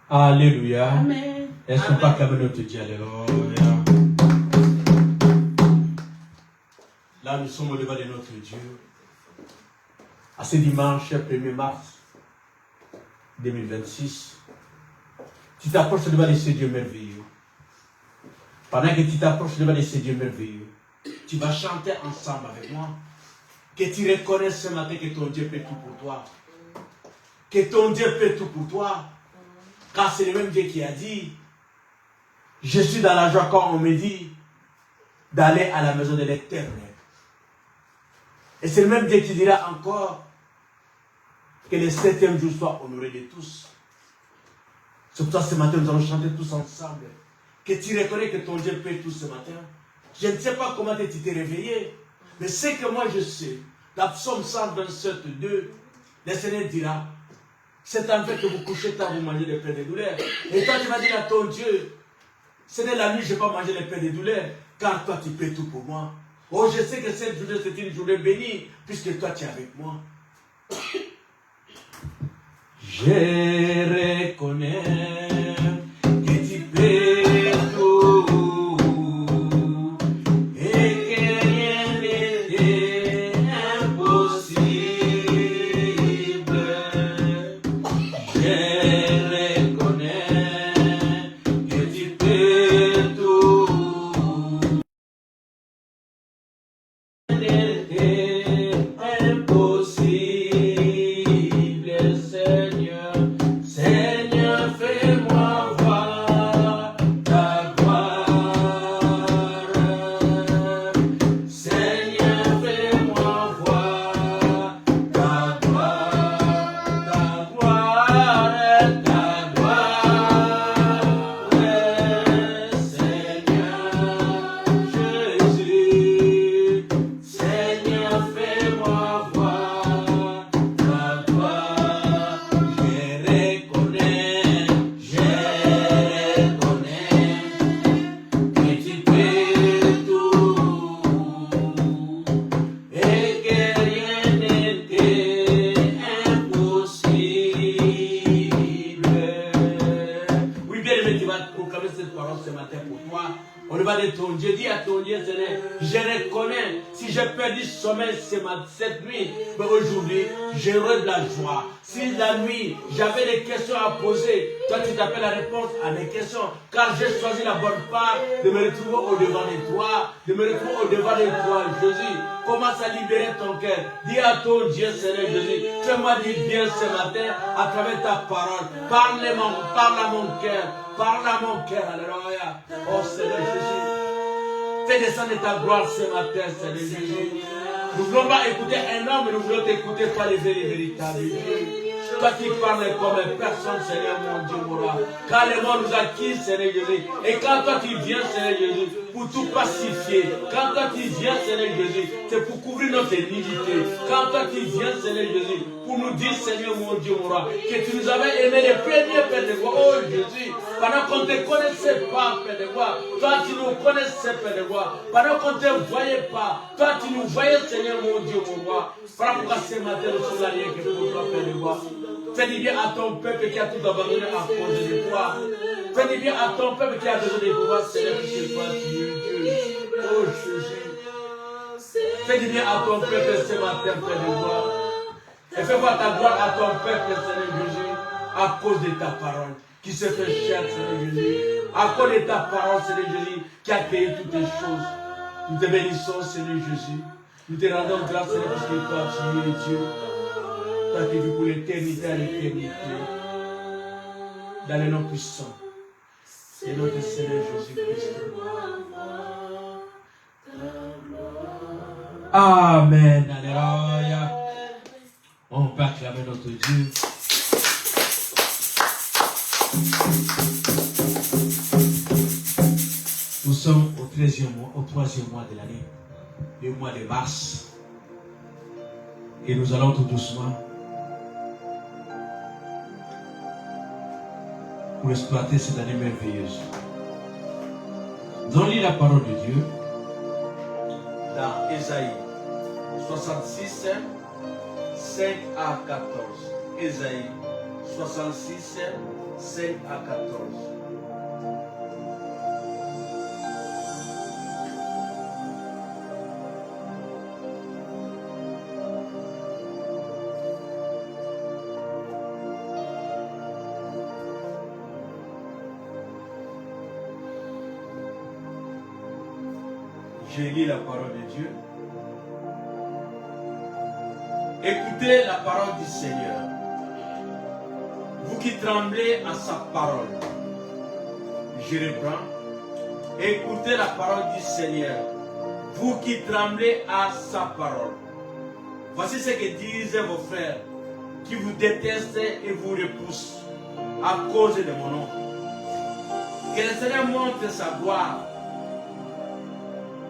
Alléluia. Amen. Est-ce qu'on peut acclamer notre Dieu? Alléluia. Là, nous sommes au devant de notre Dieu. À ce dimanche 1er mars 2026, tu t'approches devant de ce Dieu merveilleux. Pendant que tu t'approches devant de ce Dieu merveilleux, tu vas chanter ensemble avec moi. Que tu reconnaisses ce matin que ton Dieu fait tout pour toi. Que ton Dieu fait tout pour toi. Car c'est le même Dieu qui a dit, je suis dans la joie quand on me dit d'aller à la maison de l'Éternel. Et c'est le même Dieu qui dira encore que le 7e jour soit honoré de tous. C'est pour ça ce matin nous allons chanter tous ensemble. Que tu reconnais que ton Dieu fait tout ce matin. Je ne sais pas comment tu t'es réveillé, mais ce que moi je sais, dans Psaume 127, 2, le Seigneur dira, c'est en fait que vous couchez tard, vous mangez le pain de douleur. Et toi tu vas dire à ton Dieu, ce n'est la nuit, je n'ai pas mangé le pain de douleur, car toi tu paies tout pour moi. Oh, je sais que cette journée c'est une journée bénie, puisque toi tu es avec moi. Je reconnais que tu paies tout et que rien n'est impossible. Je reconnais que tu paies tout. Rien n'est impossible, Seigneur. Seigneur, fais-moi voir ta gloire. Seigneur, fais-moi voir ta gloire, ta gloire, ta gloire. Seigneur Jésus, Seigneur, fais-moi voir ta gloire. Je reconnais que tu fais tout et que rien n'était impossible. Oui, bien aimé, tu vas proclamer cette parole ce matin pour toi. On va de ton Dieu, dis à ton Dieu, Seigneur, je reconnais, si j'ai perdu sommeil cette nuit, mais aujourd'hui, j'aurai de la joie. Si la nuit, j'avais des questions à poser, toi tu t'appelles la réponse à mes questions, car j'ai choisi la bonne part de me retrouver au devant de toi, Jésus. Commence à libérer ton cœur. Dis à ton Dieu, Seigneur Jésus, fais-moi du bien ce matin à travers ta parole. Parle à mon cœur. Parle à mon cœur, alléluia. Oh Seigneur Jésus, fais descendre ta gloire ce matin, Seigneur Jésus. Nous ne voulons pas écouter un homme, mais nous voulons t'écouter par les véritables Dieu. Toi qui parles comme personne, Seigneur mon Dieu, mon roi. Car le monde nous acquis, Seigneur Jésus. Et quand toi tu viens, Seigneur Jésus, pour tout pacifier. Quand toi tu viens, Seigneur Jésus, c'est pour couvrir notre iniquité. Quand toi tu viens, Seigneur Jésus, pour nous dire, Seigneur mon Dieu, mon roi, que tu nous avais aimé les premiers Père de gloire. Oh Jésus, pendant qu'on ne te connaissait pas, Père de gloire, toi tu nous connaissais, Père de gloire. Pendant qu'on ne te voyait pas, toi tu nous voyais, Seigneur mon Dieu, mon roi. Voilà pourquoi ce matin nous sommes là rien que pour toi, Père de gloire. Fais du bien à ton peuple qui a tout abandonné à cause de toi. Fais du bien à ton peuple qui a besoin de toi, Seigneur, puisque toi tu es Dieu. Oh Jésus. Fais du bien à ton peuple ce matin, Père de gloire. Et fais voir ta gloire à ton peuple, Seigneur Jésus, à cause de ta parole qui se fait chair, Seigneur Jésus. À cause de ta parole, Seigneur Jésus, qui a créé toutes les choses. Nous te bénissons, Seigneur Jésus. Nous te rendons grâce, Seigneur, parce que toi tu es Dieu. Toi qui vis pour l'éternité à l'éternité. Dans le nom puissant de notre Seigneur Jésus-Christ. Amen. Alléluia. On peut acclamer notre Dieu. Nous sommes au 3e mois de l'année, le mois de mars. Et nous allons tout doucement pour exploiter cette année merveilleuse. Nous allons lire la parole de Dieu dans Ésaïe 66, 5 à 14. Ésaïe 66, 5 à 14. Je lis la parole de Dieu. Écoutez la parole du Seigneur. Vous qui tremblez à sa parole. Je reprends. Écoutez la parole du Seigneur. Vous qui tremblez à sa parole. Voici ce que disent vos frères qui vous détestent et vous repoussent à cause de mon nom. Que le Seigneur montre sa gloire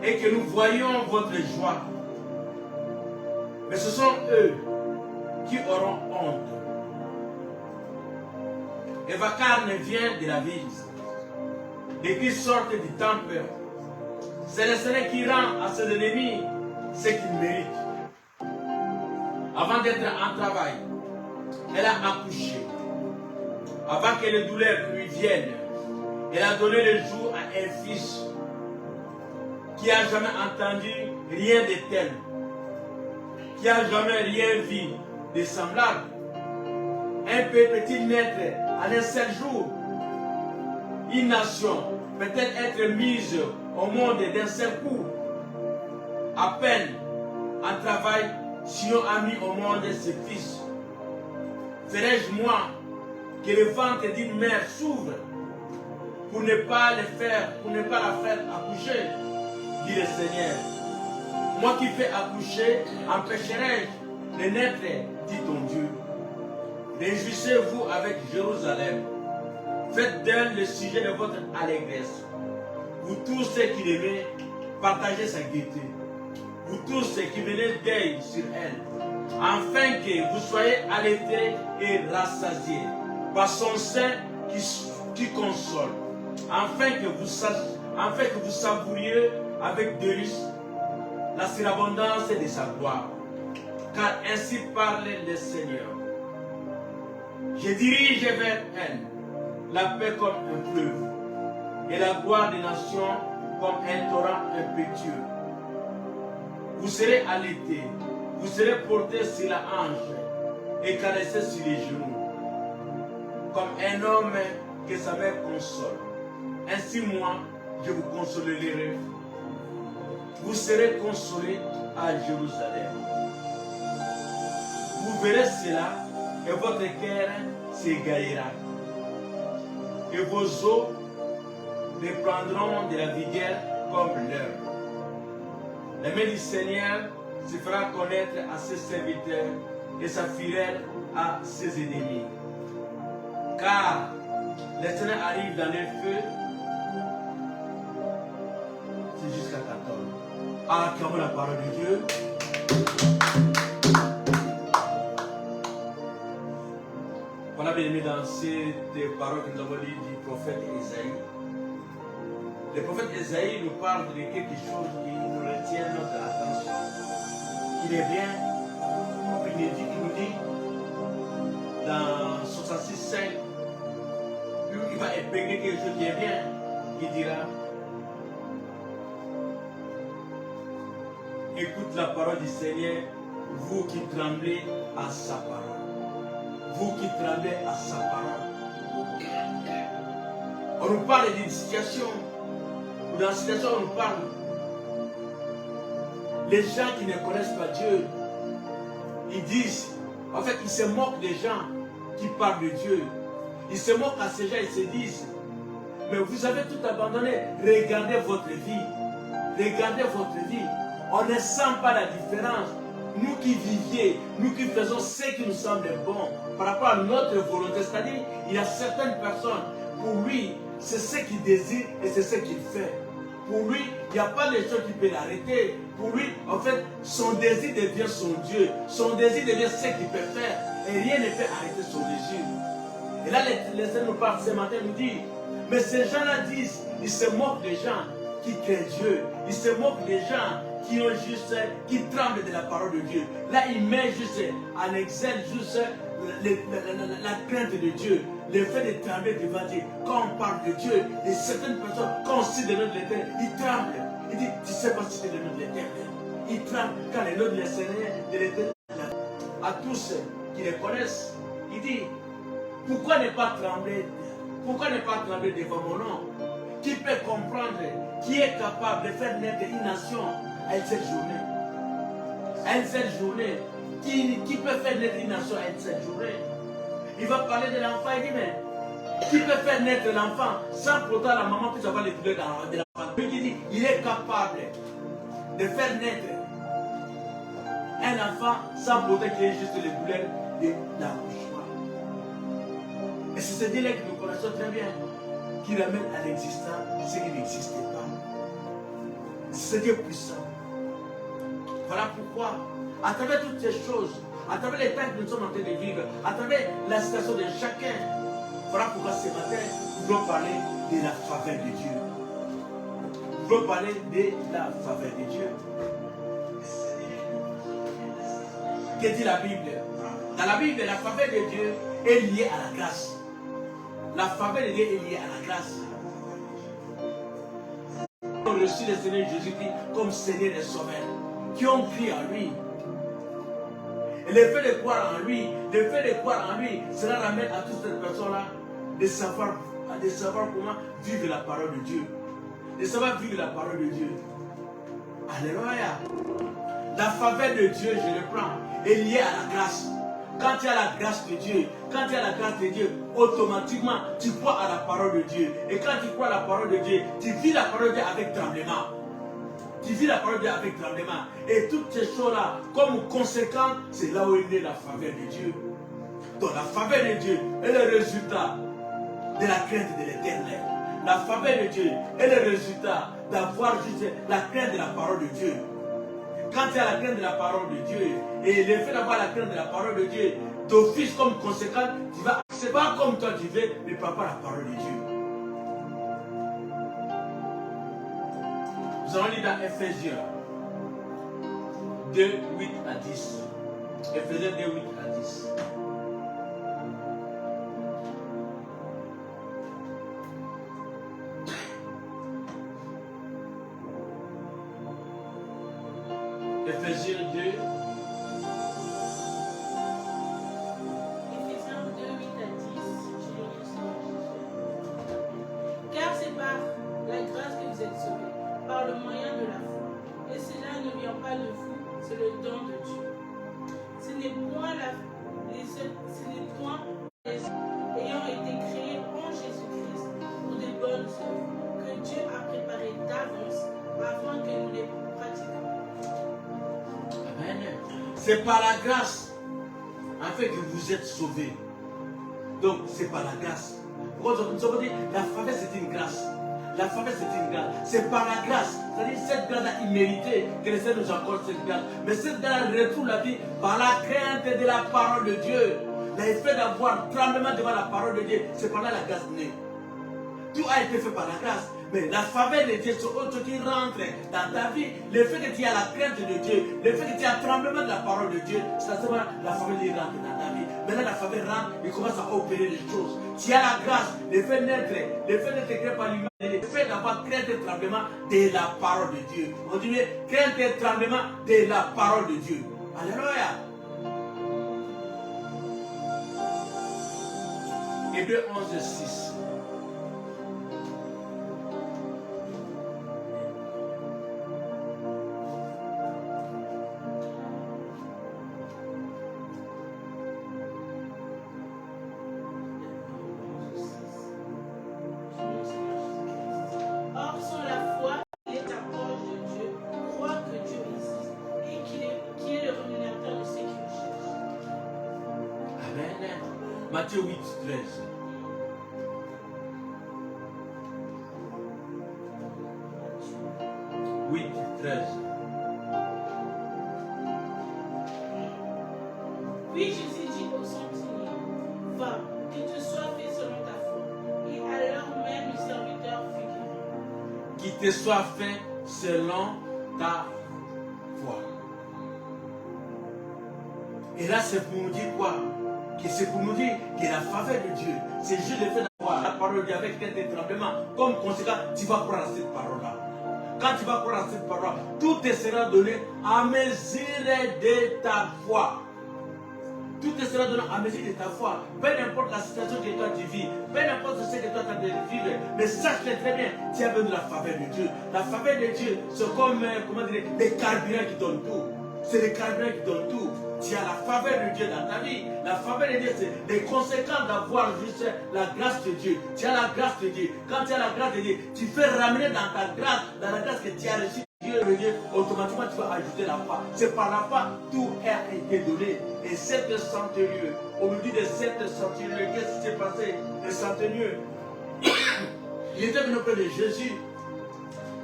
et que nous voyons votre joie. Mais ce sont eux qui auront honte. Et vacarme vient de la ville, et qui sortent du temple. C'est le Seigneur qui rend à ses ennemis ce qu'ils méritent. Avant d'être en travail, elle a accouché. Avant que les douleurs lui viennent, elle a donné le jour à un fils qui n'a jamais entendu rien de tel, qui n'a jamais rien vu de semblable. Un peuple peut-il naître en un seul jour? Une nation peut-elle être mise au monde d'un seul coup? À peine en travail, Sion a mis au monde ses fils. Ferais-je moi que le ventre d'une mère s'ouvre pour ne pas la faire accoucher, dit le Seigneur. Moi qui fais accoucher, empêcherai-je de naître, dit ton Dieu. Réjouissez-vous avec Jérusalem. Faites d'elle le sujet de votre allégresse. Vous tous ceux qui l'aimez, partagez sa gaieté. Vous tous ceux qui venez d'elle sur elle, afin que vous soyez allaités et rassasiés par son sein qui console, afin que vous savouriez avec délice la surabondance de sa gloire. Car ainsi parle le Seigneur. Je dirige vers elle la paix comme un fleuve et la gloire des nations comme un torrent impétueux. Vous serez allaités, vous serez portés sur la hanche et caressés sur les genoux, comme un homme que sa mère console. Ainsi moi, je vous consolerai. Vous serez consolés à Jérusalem. Vous verrez cela et votre cœur s'égayera. Et vos os reprendront de la vigueur comme l'heure. La main du Seigneur se fera connaître à ses serviteurs et sa fureur à ses ennemis. Car le Seigneur arrive dans le feu. C'est jusqu'à 14. Acclamons la parole de Dieu. Voilà, bien aimé, dans ces paroles que nous avons lues du prophète Ésaïe. Le prophète Ésaïe nous parle de quelque chose qui nous retient notre attention. Il est bien, il nous dit dans 66,5, il va épingler quelque chose qui est bien. Il dira: écoute la parole du Seigneur, vous qui tremblez à sa parole. Vous qui tremblez à sa parole. On nous parle d'une situation. Dans la situation, on nous parle. Les gens qui ne connaissent pas Dieu, ils disent, en fait, ils se moquent des gens qui parlent de Dieu. Ils se moquent à ces gens, ils se disent, mais vous avez tout abandonné. Regardez votre vie. Regardez votre vie. On ne sent pas la différence. Nous qui vivions, nous qui faisons ce qui nous semble bon par rapport à notre volonté. C'est-à-dire, il y a certaines personnes, pour lui, c'est ce qu'il désire et c'est ce qu'il fait. Pour lui, il n'y a pas de choses qui peuvent l'arrêter. Pour lui, en fait, son désir devient son Dieu. Son désir devient ce qu'il peut faire. Et rien ne peut arrêter son désir. Et là, les Seigneur nous parle ce matin, nous dit, mais ces gens-là disent, ils se moquent des gens qui créent Dieu. Ils se moquent des gens qui tremblent de la parole de Dieu. Là, il met juste en exil juste la crainte de Dieu, le fait de trembler devant Dieu. Quand on parle de Dieu, et certaines personnes, quand on cite le nom de l'Éternel, ils tremblent. Ils disent, tu ne sais pas citer le nom de l'Éternel. Ils tremblent quand le nom de l'Éternel, à tous ceux qui les connaissent, il dit, pourquoi ne pas trembler? Pourquoi ne pas trembler devant mon nom? Qui peut comprendre, qui est capable de faire naître une nation à une seule journée? À une seule journée. Qui peut faire naître une nation à une seule journée? Il va parler de l'enfant, il dit, mais qui peut faire naître l'enfant sans pourtant la maman puisse avoir les douleurs de l'enfant? Lui qui dit, il est capable de faire naître un enfant sans pourtant qu'il ait juste les douleurs de l'accouchement. Et c'est ce Dieu-là que nous connaissons très bien, qui ramène à l'existence ce qui n'existait pas. C'est Dieu puissant. Voilà pourquoi, à travers toutes ces choses, à travers les temps que nous sommes en train de vivre, à travers la situation de chacun, voilà pourquoi ce matin, nous voulons parler de la faveur de Dieu. Nous voulons parler de la faveur de Dieu. Que dit la Bible? Dans la Bible, la faveur de Dieu est liée à la grâce. La faveur de Dieu est liée à la grâce. Qui ont reçu le Seigneur Jésus-Christ comme Seigneur et Sauveur, qui ont cru en lui. Et le fait de croire en lui, cela ramène à toutes ces personnes-là de savoir comment vivre la parole de Dieu. De savoir vivre la parole de Dieu. Alléluia. La faveur de Dieu, je le prends, est liée à la grâce. Quand tu as la grâce de Dieu, automatiquement, tu crois à la parole de Dieu. Et quand tu crois à la parole de Dieu, tu vis la parole de Dieu avec tremblement. Tu vis la parole de Dieu avec tremblement. Et toutes ces choses-là, comme conséquent, c'est là où est née la faveur de Dieu. Donc la faveur de Dieu est le résultat de la crainte de l'Éternel. La faveur de Dieu est le résultat d'avoir juste la crainte de la parole de Dieu. Quand tu as la crainte de la parole de Dieu, et le fait d'avoir la crainte de la parole de Dieu, d'office comme conséquent, tu vas, c'est pas comme toi tu veux, mais pas la parole de Dieu. Nous allons lire dans Ephésiens 2, 8 à 10. Ephésiens 2, 8 à 10. Ephésiens 2. Ephésiens 2, 8 à 10. Car c'est par la grâce que vous êtes sauvés, par le moyen de la foi. Et cela ne vient pas de vous, c'est le don de Dieu. Ce n'est point les ayant été créés en Jésus-Christ pour de bonnes œuvres que Dieu a préparées d'avance afin que nous les pratiquions. Amen. C'est par la grâce afin que vous êtes sauvés. Donc c'est par la grâce. Nous avons dit la faveur c'est une grâce. La faveur c'est une grâce. C'est par la grâce. C'est-à-dire cette grâce imméritée que le Seigneur nous accorde cette grâce. Mais cette grâce retrouve la vie par la crainte de la parole de Dieu. L'effet d'avoir tremblement devant la parole de Dieu, c'est par là la grâce née. Tout a été fait par la grâce. Mais la faveur de Dieu, c'est autre chose qui rentre dans ta vie. Le fait que tu as la crainte de Dieu, le fait que tu as le tremblement de la parole de Dieu, c'est à ce moment la faveur de Dieu rentre dans ta vie. Maintenant, la faveur rentre et commence à opérer les choses. Tu as la grâce, le fait d'être créé par l'humanité, le fait d'avoir crainte et tremblement de la parole de Dieu. On dit crainte et tremblement de la parole de Dieu. Alléluia. Hébreux 11, 6. Or, sans la foi, il est approche de Dieu, croit que Dieu existe et qu'il est le rémunérateur de ceux qui le cherchent. Amen. Matthieu 8, 13. Oui, 13. Puis Jésus dit au centenier, va, qu'il te soit fait selon ta foi. Et alors même le serviteur fut guéri. Qu'il te soit fait selon ta foi. Et là, c'est pour nous dire quoi? que c'est pour nous dire que la faveur de Dieu, c'est juste le fait d'avoir la parole de Dieu avec tes tremblements. Comme conséquent, tu vas croire à cette parole-là. Quand tu vas croire à cette parole, tout te sera donné à mesure de ta foi. Tout te sera donné à mesure de ta foi. Peu importe la situation que toi tu vis, peu importe ce que toi tu as de vivre, mais sache-le très bien, tu as besoin de la faveur de Dieu. La faveur de Dieu, c'est comme, comment dire, les carburants qui donnent tout. C'est les carburants qui donnent tout. Tu as la faveur de Dieu dans ta vie. La faveur de Dieu, c'est les conséquences d'avoir juste la grâce de Dieu. Tu as la grâce de Dieu. Quand tu as la grâce de Dieu, tu fais ramener dans ta grâce, dans la grâce que tu as reçue. Dieu, automatiquement tu vas ajouter la foi. C'est par la foi, tout a été donné. Et cette centurion, au milieu de cette centurion, qu'est-ce qui s'est passé? Le centurion, il était venu auprès de Jésus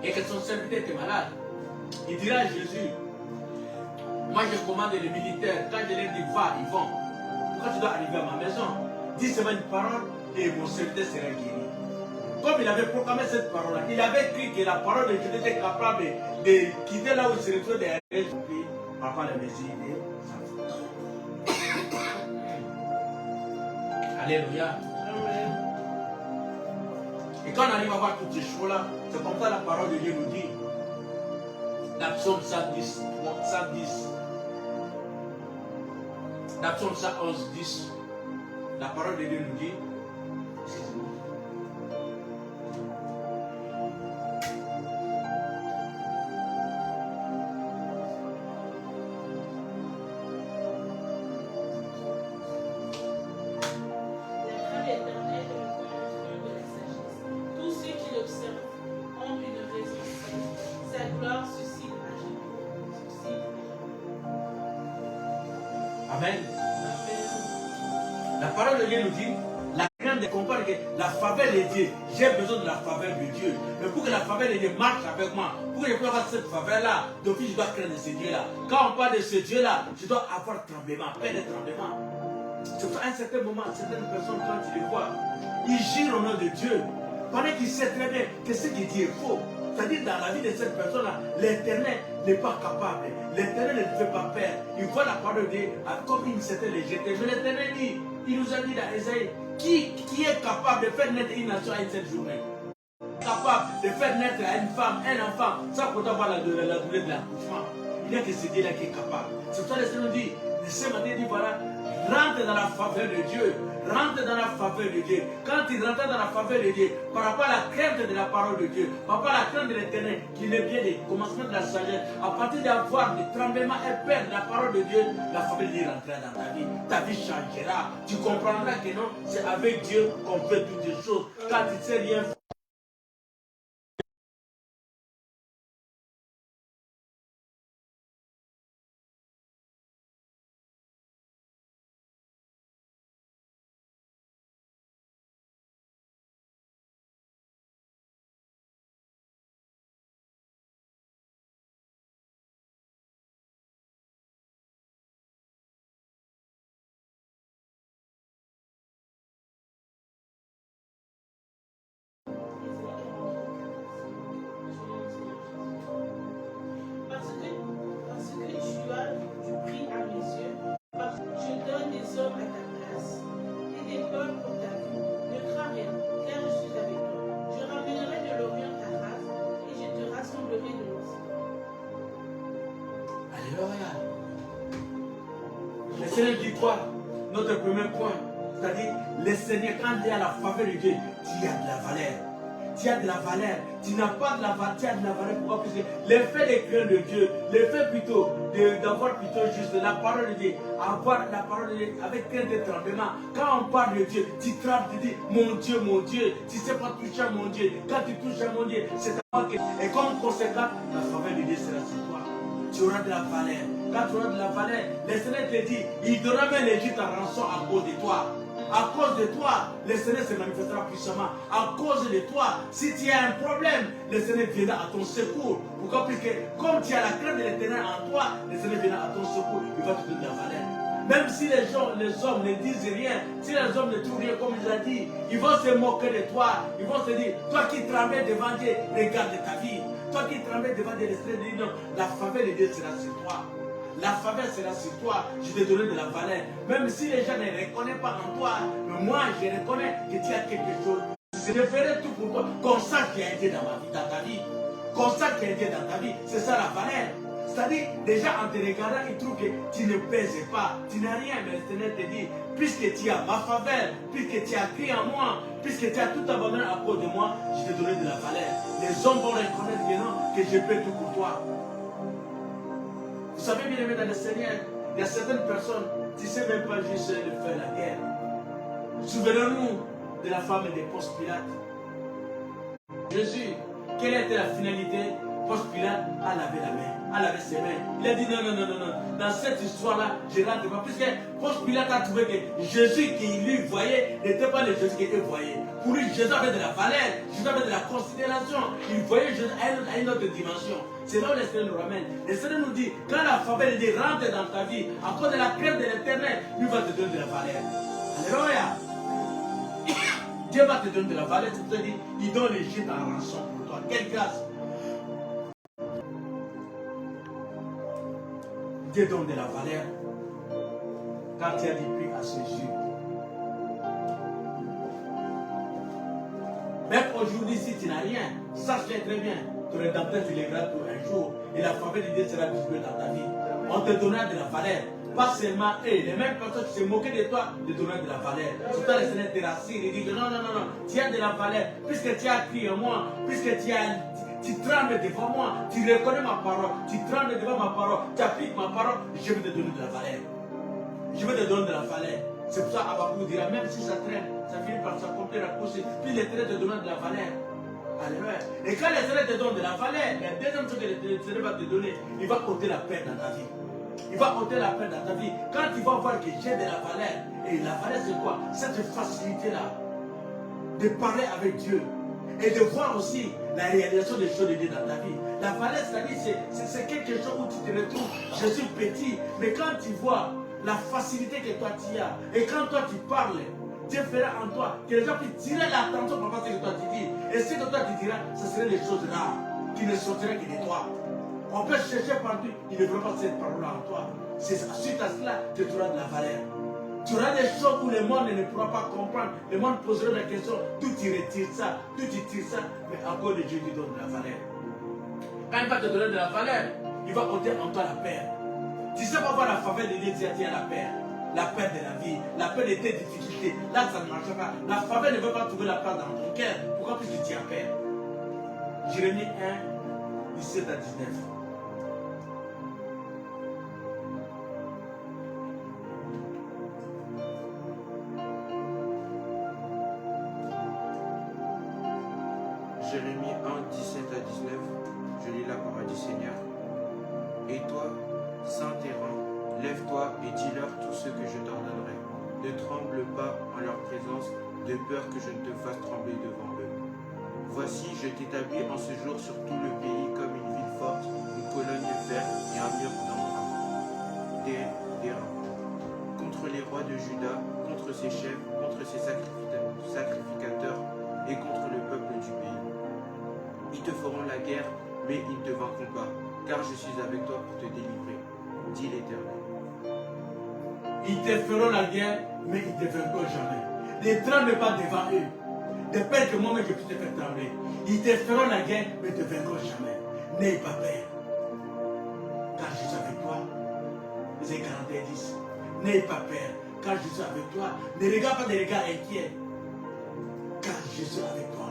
et que son serviteur était malade. Il dira à Jésus, moi je commande les militaires, quand je leur dis va, ils vont. Pourquoi tu dois arriver à ma maison? Dis seulement une parole et mon serviteur sera guéri. Comme il avait proclamé cette parole-là, il avait cru que la parole de Dieu était capable de quitter là où il se retrouvait derrière son pays, par rapport à la mesure de sa foi. Alléluia. Et quand on arrive à voir toutes ces choses-là, c'est comme ça la parole de Dieu nous dit. Dans Psaume 110, dans Psaume 111, 10, la parole de Dieu nous dit, excusez-moi. Amen. La parole de Dieu nous dit, la crainte de comprendre que la faveur de Dieu, j'ai besoin de la faveur de Dieu. Mais pour que la faveur de Dieu marche avec moi, pour que je puisse avoir cette faveur-là, donc je dois craindre ce Dieu-là. Quand on parle de ce Dieu-là, je dois avoir tremblement, peur de tremblement. C'est pour ça, à un certain moment, certaines personnes, quand tu les vois, ils jurent au nom de Dieu, pendant qu'ils savent très bien que ce qu'il dit est faux. C'est-à-dire dans la vie de cette personne-là, l'Éternel n'est pas capable. L'Éternel ne fait pas peur. Il voit la parole de Dieu comme une certaine légèreté. Mais l'Éternel dit, il nous a dit dans Esaïe, qui est capable de faire naître une nation à une seule journée? Capable de faire naître à une femme, un enfant, sans pourtant avoir la douleur de l'accouchement. Il n'y a que ce Dieu-là qui est capable. C'est pour ça que le Seigneur nous dit, ce matin, il dit voilà, rentre dans la faveur de Dieu. Rentre dans la faveur de Dieu. Quand il rentre dans la faveur de Dieu, par rapport à la crainte de la parole de Dieu, par rapport à la crainte de l'Éternel, qui est bien le commencement de la sagesse, à partir d'avoir des tremblements et peur de la parole de Dieu, la faveur de Dieu rentrera dans ta vie. Ta vie changera. Tu comprendras que non, c'est avec Dieu qu'on fait toutes les choses. Quand tu ne sais rien faire, le Seigneur dit quoi? Notre premier point, c'est-à-dire, le Seigneur, quand il y a la faveur de Dieu, tu as de la valeur. Tu as de la valeur. Tu n'as pas de la valeur, tu as de la valeur. Pourquoi? Parce que l'effet des craintes de Dieu, l'effet plutôt d'avoir plutôt juste la parole de Dieu, avoir la parole de Dieu avec crainte de tremblement. Quand on parle de Dieu, tu trembles, tu dis mon Dieu, tu ne sais pas toucher à mon Dieu. Quand tu touches à mon Dieu, c'est à moi que. Et comme conséquent, la faveur de Dieu sera sur toi. Tu auras de la valeur. Quand tu auras de la valeur, le Seigneur te dit, il donnera même l'Égypte en rançon à cause de toi. À cause de toi, le Seigneur se manifestera puissamment. À cause de toi, si tu as un problème, le Seigneur viendra à ton secours. Pourquoi? Parce que comme tu as la crainte de l'Éternel en toi, le Seigneur viendra à ton secours. Il va te donner de la valeur. Même si les hommes ne disent rien, si les hommes ne trouvent rien comme il a dit, ils vont se moquer de toi. Ils vont se dire, toi qui tremblais devant Dieu, regarde ta vie. Toi qui tremblais devant Dieu, le Seigneur dit non, la faveur de Dieu sera sur toi. La faveur sera sur toi. Je te donnerai de la valeur. Même si les gens ne reconnaissent pas en toi, mais moi, je reconnais que tu as quelque chose. Je ferai tout pour toi. Comme ça qui a été dans ma vie, dans ta vie. Comme ça qui a été dans ta vie. C'est ça la valeur. C'est-à-dire, les gens en te regardant, ils trouvent que tu ne pèses pas, tu n'as rien, mais le Seigneur te dit, puisque tu as ma faveur, puisque tu as cru en moi, puisque tu as tout abandonné à cause de moi, je te donnerai de la valeur. Les hommes vont reconnaître maintenant que je peux tout pour toi. Vous savez, bien aimé dans le Seigneur, il y a certaines personnes, tu ne sais même pas juste de faire la guerre. Souvenons-nous de la femme de Ponce Pilate. Jésus, quelle était la finalité? Ponce Pilate a lavé la main, a lavé ses mains. Il a dit non. Dans cette histoire-là, je ne rentre pas. Puisque Ponce Pilate a trouvé que Jésus qu'il lui voyait n'était pas le Jésus qu'il voyait. Pour lui, Jésus avait de la valeur, Jésus avait de la considération. Il voyait Jésus à une autre dimension. C'est là où le Seigneur nous ramène. Le Seigneur nous dit, quand la faveur de Dieu rentre dans ta vie, à cause de la crainte de l'Éternel, lui va te donner de la valeur. Alléluia. Dieu va te donner de la valeur. C'est-à-dire, il donne l'Égypte en rançon pour toi. Quelle grâce. Dieu donne de la valeur quand tu as dit oui à ce Dieu. Même aujourd'hui, si tu n'as rien, sache très bien, ton rédempteur, tu l'aimeras pour un jour. Et la faveur de Dieu sera visible dans ta vie. On te donnera de la valeur. Pas seulement eux, les mêmes personnes qui se moquaient de toi, te donneront de la valeur. Tout à l'heure, le Seigneur te rassure et dit que non, tu as de la valeur. Puisque tu as crié en moi, puisque tu trembles devant moi, tu reconnais ma parole, tu trembles devant ma parole, tu appliques ma parole, je vais te donner de la valeur. Je vais te donner de la valeur. C'est pour ça qu'Abakou dira, même si ça traîne, ça finit par s'accomplir à cause, puis l'Éternel te donnera de la valeur. Alléluia. Et quand l'Éternel te donne de la valeur, la deuxième chose que l'Éternel va te donner, il va ôter la paix dans ta vie. Il va ôter la paix dans ta vie. Quand tu vas voir que j'ai de la valeur, et la valeur c'est quoi? Cette facilité-là de parler avec Dieu et de voir aussi la réalisation des choses de Dieu dans ta vie. La valeur, c'est-à-dire, c'est quelque chose où tu te retrouves, je suis petit, mais quand tu vois la facilité que toi tu as, et quand toi tu parles, Dieu fera en toi que les gens puissent tirer l'attention par rapport à ce que toi tu dis. Et ce que toi tu diras, ce seraient des choses rares, qui ne sortiraient que de toi. On peut chercher partout, il ne verra pas cette parole-là en toi. C'est suite à cela que tu auras de la valeur. Tu auras des choses où le monde ne pourra pas comprendre. Le monde posera des questions. Tout tu retires ça, tout tu tires ça. Mais encore de Dieu qui donne de la valeur. Quand il va te donner de la valeur, il va ôter en toi la paix. Tu sais pas voir la faveur de Dieu, tu as la paix. La paix de la vie, la paix de tes difficultés. Là, ça ne marche pas. La faveur ne veut pas trouver la paix dans ton cœur. Pourquoi plus tu tiens paix? Jérémie 1, 17 à 19. Jérémie 1, 17 à 19, je lis la parole du Seigneur. Et toi, saint terrain, lève-toi et dis-leur tout ce que je t'ordonnerai. Ne tremble pas en leur présence, de peur que je ne te fasse trembler devant eux. Voici, je t'établis en ce jour sur tout le pays comme une ville forte, une colonne de fer et un mur d'emprunt. Des reins. Contre les rois de Juda, contre ses chefs, contre ses sacrificateurs et contre le peuple du pays. Ils te feront la guerre, mais ils ne te vaincront pas, car je suis avec toi pour te délivrer, dit l'Éternel. Ils te feront la guerre, mais ils ne te vaincront jamais. Ne tremble pas devant eux, de peur que moi-même je puisse te faire trembler. Ils te feront la guerre, mais ils ne te vaincront jamais. N'aie pas peur, car je suis avec toi. Ésaïe 41, 10. N'aie pas peur, car je suis avec toi. Ne regarde pas des regards inquiets, car je suis avec toi.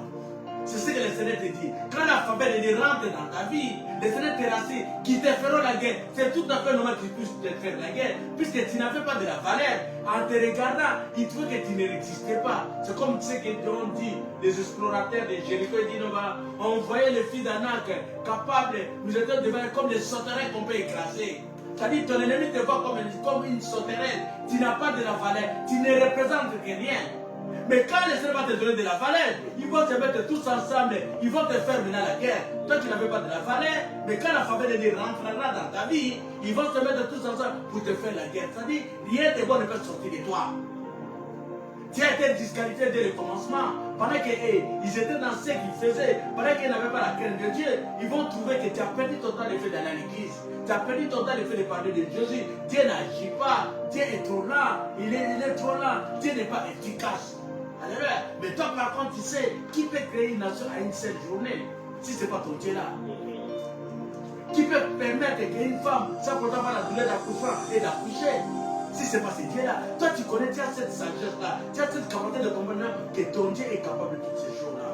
C'est ce que le Seigneur te dit. Quand la faveur de Dieu rentre dans ta vie, le Seigneur te rassure, qui te feront la guerre. C'est tout à fait normal que tu puisses te faire la guerre, puisque tu n'avais pas de la valeur. En te regardant, ils trouvaient que tu n'existais pas. C'est comme ce qu'ont dit les explorateurs de Jéricho. Ils disent, on voyait les filles d'Anak capables, nous étions devant comme des sauterelles qu'on peut écraser. C'est-à-dire ton ennemi te voit comme une sauterelle. Tu n'as pas de la valeur, tu ne représentes que rien. Mais quand le Seigneur va te donner de la valeur, ils vont te mettre tous ensemble, ils vont te faire mener la guerre. Toi, tu n'avais pas de la valeur, mais quand la faveur de Dieu rentrera dans ta vie, ils vont te mettre tous ensemble pour te faire la guerre. C'est-à-dire, rien de bon ne peut sortir de toi. Tu as été disqualifié dès le commencement. Pendant qu'ils étaient dans ce qu'ils faisaient, pendant qu'ils n'avaient pas la crainte de Dieu, ils vont trouver que tu as perdu ton temps de faire d'aller à l'église. Tu as perdu ton temps de faire de parler de Jésus. Dieu n'agit pas. Dieu est trop lent. Il est trop lent. Dieu n'est pas efficace. Alléluia. Mais toi, par contre, tu sais, qui peut créer une nation à une seule journée si ce n'est pas ton Dieu là? Qui peut permettre qu'une femme, sans pourtant avoir la douleur d'accouchement et d'accoucher, si ce n'est pas ce Dieu-là? Toi, tu connais, tu as cette sagesse-là, tu as cette capacité de comprendre que ton Dieu est capable de toutes ces choses-là.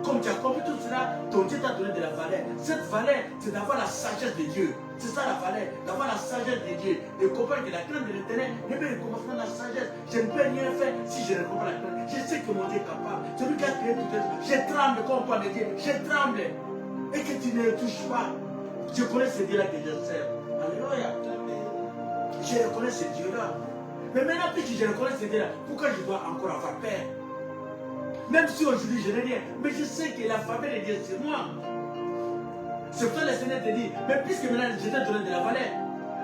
Comme tu as compris tout cela, ton Dieu t'a donné de la valeur. Cette valeur, c'est d'avoir la sagesse de Dieu. C'est ça la valeur, d'avoir la sagesse de Dieu. De comprendre que la crainte de l'Éternel ne peut recommencer dans la sagesse. Je ne peux rien faire si je ne comprends pas la crainte. Je sais que mon Dieu est capable. Celui qui a créé tout ça, je tremble quand on parle de Dieu. Je tremble. Et que tu ne le touches pas. Je connais ce Dieu-là que je sers. Alléluia. Je reconnais ce Dieu-là. Mais maintenant, puisque je reconnais ce Dieu-là, pourquoi je dois encore avoir peur? Même si aujourd'hui je n'ai rien, mais je sais que la faveur de Dieu, c'est moi. C'est pourquoi le Seigneur te dit, mais puisque maintenant je t'ai donné de la valeur,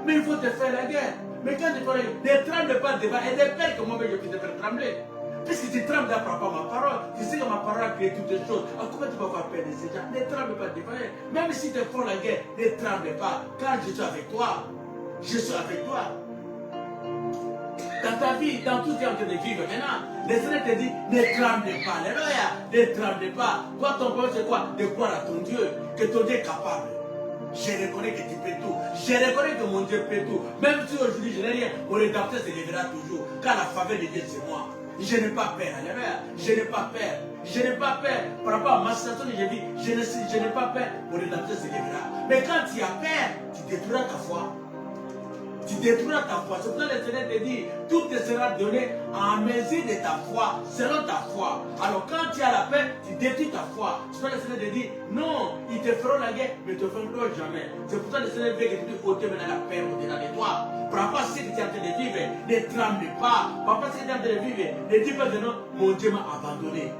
mais il faut te faire la guerre. Mais quand tu parles, ne tremble pas devant, et de peur que moi-même je puisse te faire trembler. Puisque tu trembles par rapport à ma parole, tu sais que ma parole a créé toutes les choses. Alors comment tu vas avoir peur de ces gens? Ne tremble pas devant eux. Même si tu font la guerre, ne tremble pas, car je suis avec toi. Je suis avec toi. Dans ta vie, dans tout ce que tu es en train de vivre maintenant, le Seigneur te dit, ne tremble pas. Alléluia. Ne tremble pas. Toi, ton problème, c'est quoi? De croire à ton Dieu, que ton Dieu est capable. Je reconnais que tu peux tout. Je reconnais que mon Dieu peut tout. Même si aujourd'hui je n'ai rien, mon rédempteur se lèvera toujours. Car la faveur de Dieu, c'est moi. Je n'ai pas peur. Alléluia. Je n'ai pas peur. Je n'ai pas peur. Par rapport à ma situation de vie, je n'ai pas peur. Mon rédempteur se lèvera. Mais quand tu as peur, tu détruiras ta foi. Tu détruiras ta foi. C'est pour ça que le Seigneur te dit, tout te sera donné en mesure de ta foi, selon ta foi. Alors quand tu as la paix, tu détruis ta foi. C'est pour ça que le Seigneur te dit, non, ils te feront la guerre, mais ils ne te feront jamais. C'est pour ça que le Seigneur veut que tu puisses ôter maintenant la paix au-delà de toi. Par rapport à ce que tu es en train de vivre, ne tremble pas. Par rapport à ce que tu es en train de vivre, ne dis pas que non, mon Dieu m'a abandonné.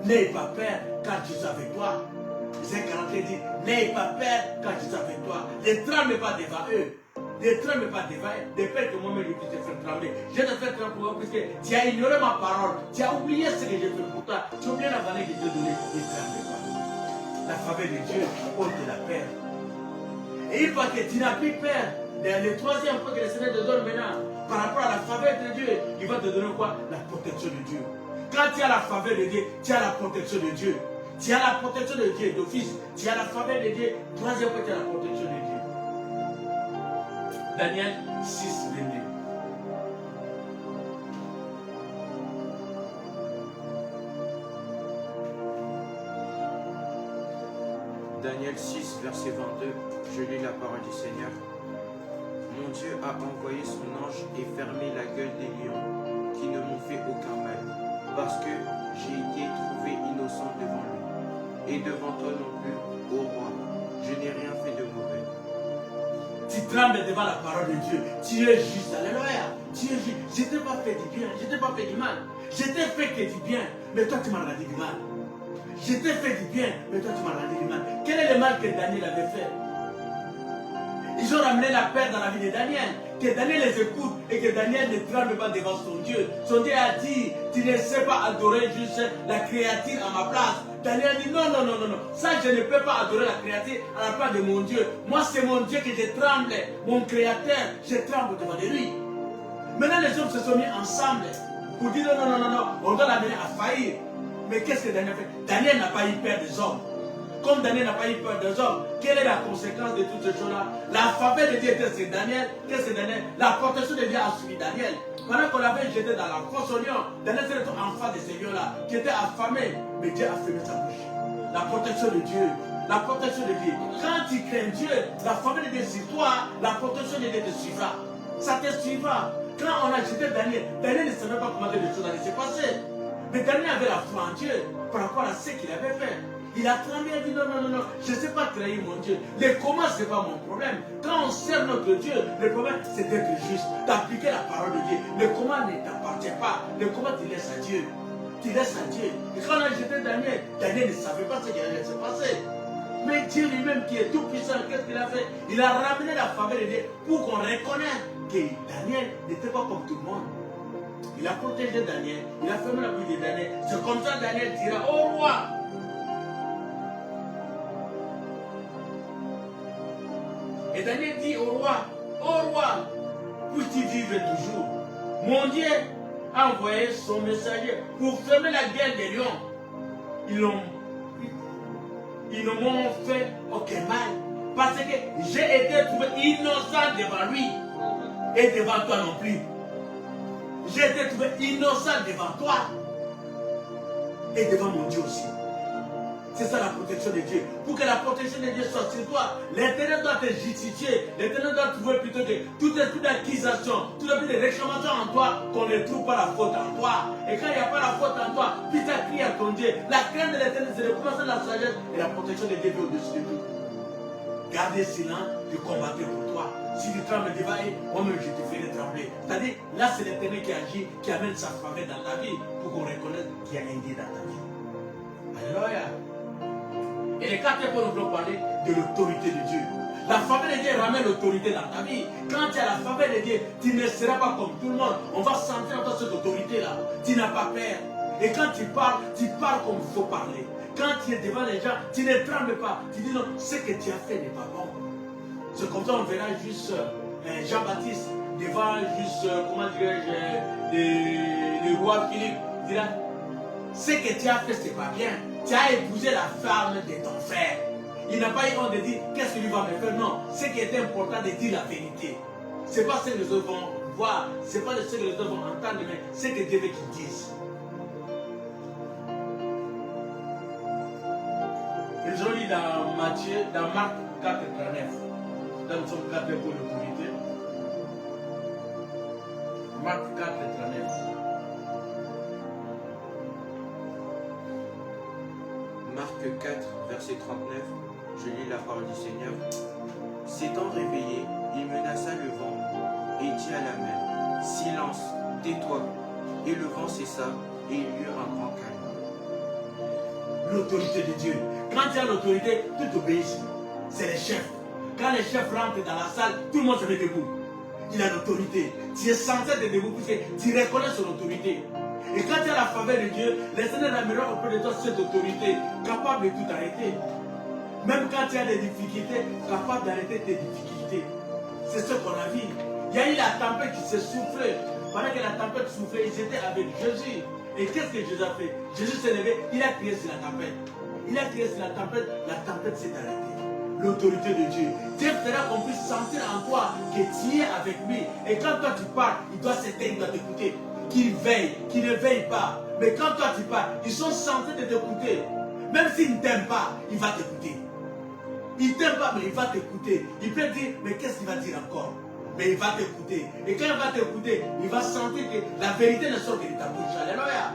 N'aie pas peur, car je suis avec toi. Isaïe 43 dit, n'aie pas peur, car je suis avec toi. Ne tremble pas devant eux. Ne tremble pas devant eux, de peur que moi-même je puisse te faire trembler. Je te fais trembler puisque tu as ignoré ma parole, tu as oublié ce que j'ai fait pour toi, tu as oublié la valeur que Dieu a donnée. Ne tremble pas. La faveur de Dieu ôte la peur. Et une fois que tu n'as plus peur, le troisième point que le Seigneur te donne maintenant, par rapport à la faveur de Dieu, il va te donner quoi? La protection de Dieu. Quand tu as la faveur de Dieu, tu as la protection de Dieu. Tu as la protection de Dieu d'office. Tu as la faveur de Dieu. Troisième point, tu as la protection de Dieu. Daniel 6, 22. Daniel 6, verset 22, je lis la parole du Seigneur. Mon Dieu a envoyé son ange et fermé la gueule des lions, qui ne m'ont fait aucun mal, parce que j'ai été trouvé innocent devant lui. Et devant toi non plus, ô roi, je n'ai rien fait de mauvais. Tu trembles devant la parole de Dieu. Tu es juste. Alléluia. Tu es juste. Je ne t'ai pas fait du bien. Je ne t'ai pas fait du mal. Je t'ai fait que du bien. Mais toi, tu m'as rendu du mal. Je t'ai fait du bien. Mais toi, tu m'as rendu du mal. Quel est le mal que Daniel avait fait? Ils ont ramené la paix dans la vie de Daniel. Que Daniel les écoute et que Daniel ne tremble pas devant son Dieu. Son Dieu a dit, tu ne sais pas adorer juste la créature à ma place. Daniel a dit, non, non, non, non, non. Ça, je ne peux pas adorer la créature à la place de mon Dieu. Moi, c'est mon Dieu que je tremble. Mon créateur, je tremble devant de lui. Maintenant, les hommes se sont mis ensemble pour dire, non, non, non, non, non, on doit l'amener à faillir. Mais qu'est-ce que Daniel fait? Daniel n'a pas eu peur des hommes. Comme Daniel n'a pas eu peur des hommes, quelle est la conséquence de toutes ces choses-là? La faveur de Dieu était sur Daniel. Qu'est-ce que Daniel? La protection de Dieu a suivi Daniel. Pendant qu'on l'avait jeté dans la fosse au lion, Daniel s'est retrouvé en face de ces lions-là, qui étaient affamés. Mais Dieu a fermé sa bouche. La protection de Dieu. La protection de Dieu. Quand tu crains Dieu, la faveur de Dieu sur toi, la protection de Dieu te suivra. Ça te suivra. Quand on a jeté Daniel, Daniel ne savait pas comment les choses allaient se passer. Mais Daniel avait la foi en Dieu par rapport à ce qu'il avait fait. Il a tremblé, il a dit non, non, non, non, je ne sais pas trahir mon Dieu. Le comment, ce n'est pas mon problème. Quand on sert notre Dieu, le problème, c'est d'être juste, d'appliquer la parole de Dieu. Le comment ne t'appartient pas. Le comment, tu laisses à Dieu. Tu laisses à Dieu. Et quand on a jeté Daniel, Daniel ne savait pas ce qui allait se passer. Mais Dieu lui-même, qui est tout puissant, qu'est-ce qu'il a fait? Il a ramené la faveur de Dieu pour qu'on reconnaisse que Daniel n'était pas comme tout le monde. il a protégé Daniel, il a fermé la bouche de Daniel. C'est comme ça que Daniel dira au roi. Et Daniel dit au roi, puisse-t-il vivre toujours. Mon Dieu a envoyé son messager pour fermer la gueule des lions. Ils ne m'ont fait aucun mal. Parce que j'ai été trouvé innocent devant lui. Et devant toi non plus. J'ai été trouvé innocent devant toi. Et devant mon Dieu aussi. C'est ça la protection de Dieu. Pour que la protection de Dieu soit sur toi, l'Éternel doit te justifier. L'Éternel doit trouver plutôt que tout esprit d'accusation, tout esprit de réclamation en toi, qu'on ne trouve pas la faute en toi. Et quand il n'y a pas la faute en toi, puis tu as crié à ton Dieu. La crainte de l'Éternel, c'est de commencer la sagesse et la protection de Dieu au-dessus de tout. Gardez silence, je combattrai pour toi. Si tu trembles devant eux, moi-même je te ferai trembler. C'est-à-dire, là c'est l'Éternel qui agit, qui amène sa faveur dans ta vie, pour qu'on reconnaisse qu'il y a un Dieu dans ta vie. Alléluia. Et les quatre points, nous voulons parler de l'autorité de Dieu. La faveur de Dieu ramène l'autorité dans ta vie. Quand tu as la faveur de Dieu, tu ne seras pas comme tout le monde. On va sentir en toi cette autorité-là. Tu n'as pas peur. Et quand tu parles comme il faut parler. Quand tu es devant les gens, tu ne trembles pas. Tu dis non, ce que tu as fait n'est pas bon. C'est comme ça on verra juste Jean-Baptiste devant juste, comment dirais-je, le roi Philippe. Il dira, ce que tu as fait, c'est pas bien. Tu as épousé la femme de ton frère. Il n'a pas eu honte de dire qu'est-ce que lui va me faire. Non, ce qui était important de dire la vérité. Ce n'est pas ce que les autres vont voir, ce n'est pas ce que les autres vont entendre, mais ce que Dieu veut qu'ils disent. Ils ont lu dans Matthieu, dans Marc 4, 39. Dans le psaume 4 pour l'autorité. Marc 4, 39. Marc 4, verset 39, je lis la parole du Seigneur. S'étant réveillé, il menaça le vent et dit à la mer, silence, tais-toi. Et le vent cessa et il y eut un grand calme. L'autorité de Dieu. Quand tu as l'autorité, tout obéit. C'est les chefs. Quand les chefs rentrent dans la salle, tout le monde se met debout. Il a l'autorité. Tu es censé être debout puisque tu reconnais son autorité. Et quand tu as la faveur de Dieu, les Seigneurs ramèneront auprès de toi cette autorité, capable de tout arrêter. Même quand tu as des difficultés, capable d'arrêter tes difficultés. C'est ce qu'on a vu. Il y a eu la tempête qui s'est soufflée. Pendant que la tempête soufflait, ils étaient avec Jésus. Et qu'est-ce que Jésus a fait? Jésus s'est levé, il a crié sur la tempête. Il a crié sur la tempête s'est arrêtée. L'autorité de Dieu. Dieu fera qu'on puisse sentir en toi que tu es avec lui. Et quand toi tu parles, il doit s'éteindre, il doit t'écouter. Qu'il veille, qu'il ne veille pas. Mais quand toi tu parles, ils sont censés de t'écouter. Même s'il ne t'aime pas, il va t'écouter. Il ne t'aime pas, mais il va t'écouter. Il peut dire, mais qu'est-ce qu'il va dire encore? Mais il va t'écouter. Et quand il va t'écouter, il va sentir que la vérité ne sort que de ta bouche. Alléluia.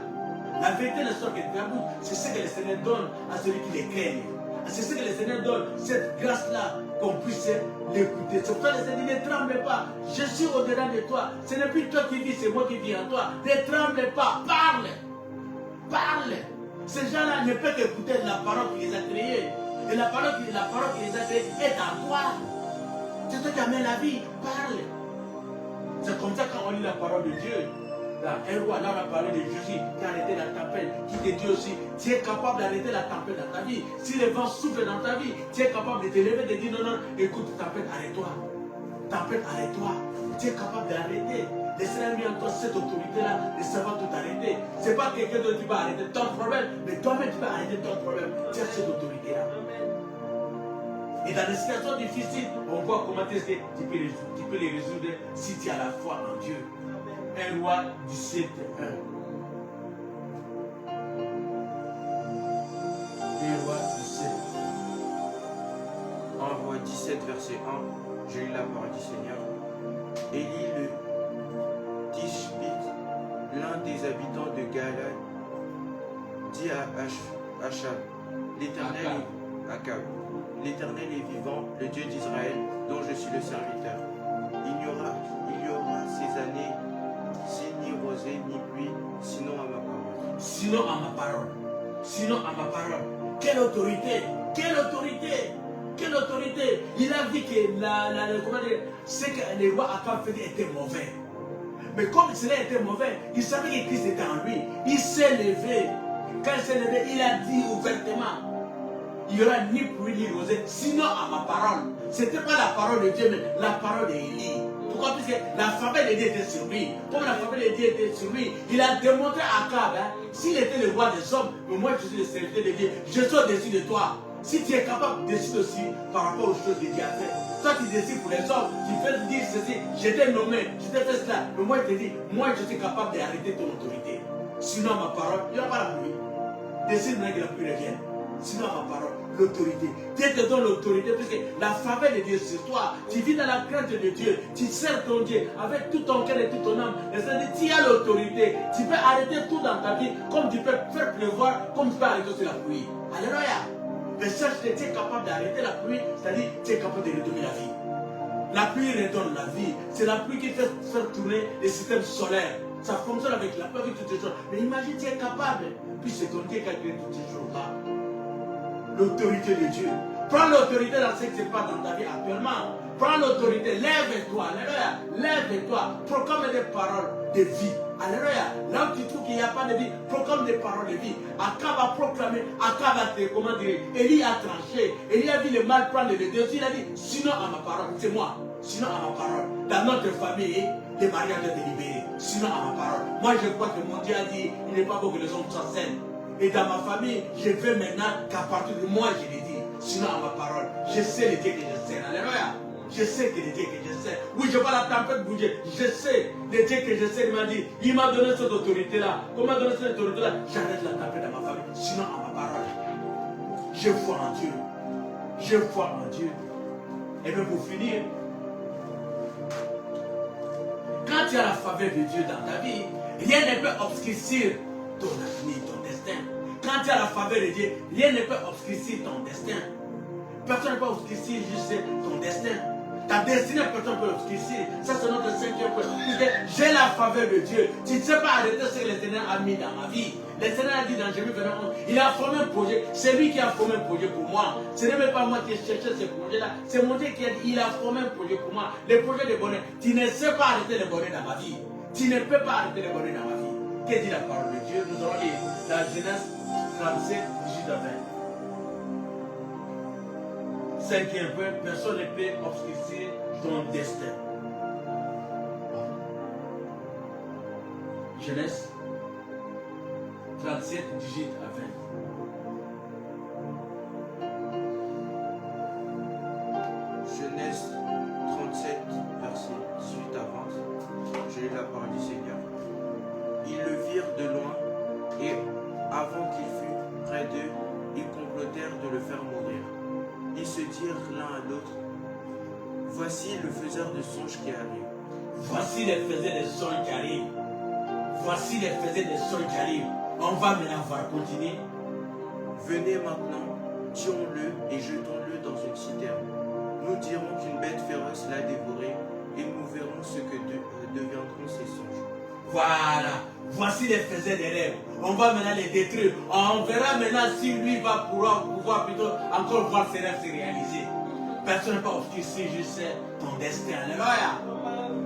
La vérité ne sort que de ta bouche. C'est ce que le Seigneur donne à celui qui les craigne. C'est ce que le Seigneur donne, cette grâce-là, qu'on puisse l'écouter. C'est pour ça que le Seigneur dit, ne tremble pas. Je suis au-delà de toi. Ce n'est plus toi qui vis, c'est moi qui vis en toi. Ne tremble pas. Parle. Parle. Ces gens-là ne peuvent qu'écouter la parole qui les a créés. Et la parole qui les a créés est en toi. C'est toi qui amène la vie. Parle. C'est comme ça quand on lit la parole de Dieu. Là, un roi, là, on a parlé de Jésus qui a arrêté la tempête, qui te dit aussi, tu es capable d'arrêter la tempête dans ta vie. Si le vent souffle dans ta vie, tu es capable de te lever et de dire non, non, écoute, tempête, arrête-toi. Tempête, arrête-toi. Tu es capable d'arrêter. Le Seigneur a mis en toi cette autorité-là de savoir tout arrêter. Ce n'est pas quelqu'un d'autre qui va arrêter ton problème, mais toi-même tu vas arrêter ton problème. Tu as cette autorité-là. Et dans des situations difficiles, on voit comment est-ce que tu peux les résoudre si tu as la foi en Dieu. 1 Roi 17, 1. 1 Roi 17. 1 Roi 17, verset 1, je lis la parole du Seigneur. Élie le Tishbite, l'un des habitants de Galad, dit à Achab, l'Éternel est vivant, le Dieu d'Israël, dont je suis le serviteur. Il y aura ces années, ni rosée, ni pluie, sinon à ma parole. Sinon à ma parole. Sinon à ma parole. Quelle autorité! Quelle autorité! Quelle autorité! Il a vu que ce que les rois Akab faisaient était mauvais. Mais comme cela était mauvais, il savait que Christ était en lui. Il s'est levé. Quand il s'est levé, il a dit ouvertement, il n'y aura ni pluie ni rosée, sinon à ma parole. Ce n'était pas la parole de Dieu, mais la parole d'Élie. Pourquoi? Parce que la faveur de Dieu était sur lui. Comme la faveur de Dieu était sur lui, il a démontré à Akab, s'il était le roi des hommes, mais moi je suis le serviteur de Dieu, je suis au-dessus de toi. Si tu es capable de décider aussi par rapport aux choses que Dieu a fait. Toi tu décides pour les hommes, tu fais dire ceci, je t'ai nommé, je t'ai fait cela. Mais moi je te dis, moi je suis capable d'arrêter ton autorité. Sinon ma parole, il n'y aura pas la pluie. Décide maintenant que la pluie revienne. Sinon ma parole, l'autorité. Dieu te donne l'autorité parce que la faveur de Dieu est sur toi. Tu vis dans la crainte de Dieu. Tu sers ton Dieu avec tout ton cœur et toute ton âme. C'est-à-dire tu as l'autorité. Tu peux arrêter tout dans ta vie comme tu peux faire pleuvoir, comme tu peux arrêter sur la pluie. Alléluia. Mais sache que tu es capable d'arrêter la pluie, c'est-à-dire tu es capable de redonner la vie. La pluie redonne la vie. C'est la pluie qui fait faire tourner les systèmes solaires. Ça fonctionne avec la pluie, avec toutes les choses. Mais imagine, tu es capable. Puis c'est ton Dieu qui a créé toutes ces choses-là. L'autorité de Dieu. Prends l'autorité dans ce qui se passe dans ta vie actuellement. Prends l'autorité, lève-toi, alléluia, lève-toi, proclame des paroles de vie, alléluia. Là où tu trouves qu'il n'y a pas de vie, proclame des paroles de vie. Akab a proclamé, Akab a fait, comment dire, Élie a tranché, Élie a vu le mal prendre le dessus, il a dit, sinon à ma parole, c'est moi, sinon à ma parole. Dans notre famille, les mariages sont délibérés, sinon à ma parole. Moi je crois que mon Dieu a dit, il n'est pas bon que les hommes soient sains. Et dans ma famille, je veux maintenant qu'à partir de moi, je l'ai dit. Sinon, à ma parole, je sais le Dieu que je sers. Alléluia. Je sais que le Dieu que je sers. Oui, je vois la tempête bouger. Je sais le Dieu que je sers. Il m'a dit, il m'a donné cette autorité-là. Comme il m'a donné cette autorité-là, j'arrête la tempête dans ma famille. Sinon, à ma parole, je crois en Dieu. Je crois en Dieu. Et bien, pour finir, quand tu as la faveur de Dieu dans ta vie, rien ne peut obscurcir ton avenir, ton destin. Quand tu as la faveur de Dieu, rien ne peut obscurcir ton destin. Personne ne peut obscurcir juste ton destin. Ta destinée, personne ne peut l'obscurcir. Ça, c'est notre cinquième point. J'ai la faveur de Dieu. Tu ne sais pas arrêter ce que le Seigneur a mis dans ma vie. Le Seigneur a dit dans Jérémie 21, il a formé un projet. C'est lui qui a formé un projet pour moi. Ce n'est même pas moi qui ai cherché ce projet-là. C'est mon Dieu qui a dit, il a formé un projet pour moi. Le projet de bonheur. Tu ne sais pas arrêter le bonheur dans ma vie. Tu ne peux pas arrêter le bonheur dans ma vie. Qu'est-ce dit la parole de Dieu? Nous allons lire la Genèse 37, 18 à 20. Cinquième point, personne ne peut obscurcir ton destin. Genèse 37, 18 à 20. Genèse 37, verset 18 à 20. Je lis la parole du Seigneur. Ils le virent de loin et avant qu'il fût près d'eux, ils complotèrent de le faire mourir. Ils se dirent l'un à l'autre, voici le faiseur de songes qui arrive. Voici les faiseurs de songes qui arrivent. Voici les faiseurs de songes qui arrivent. On va maintenant voir continuer. Venez maintenant, tuons-le et jetons-le dans une citerne. Nous dirons qu'une bête féroce l'a dévoré et nous verrons ce que deviendront ses songes. Voilà, voici les faiseurs des rêves. On va maintenant les détruire. On verra maintenant si lui va pouvoir plutôt encore voir ses rêves se réaliser. Personne ne peut obscurcir juste ton destin. Alléluia.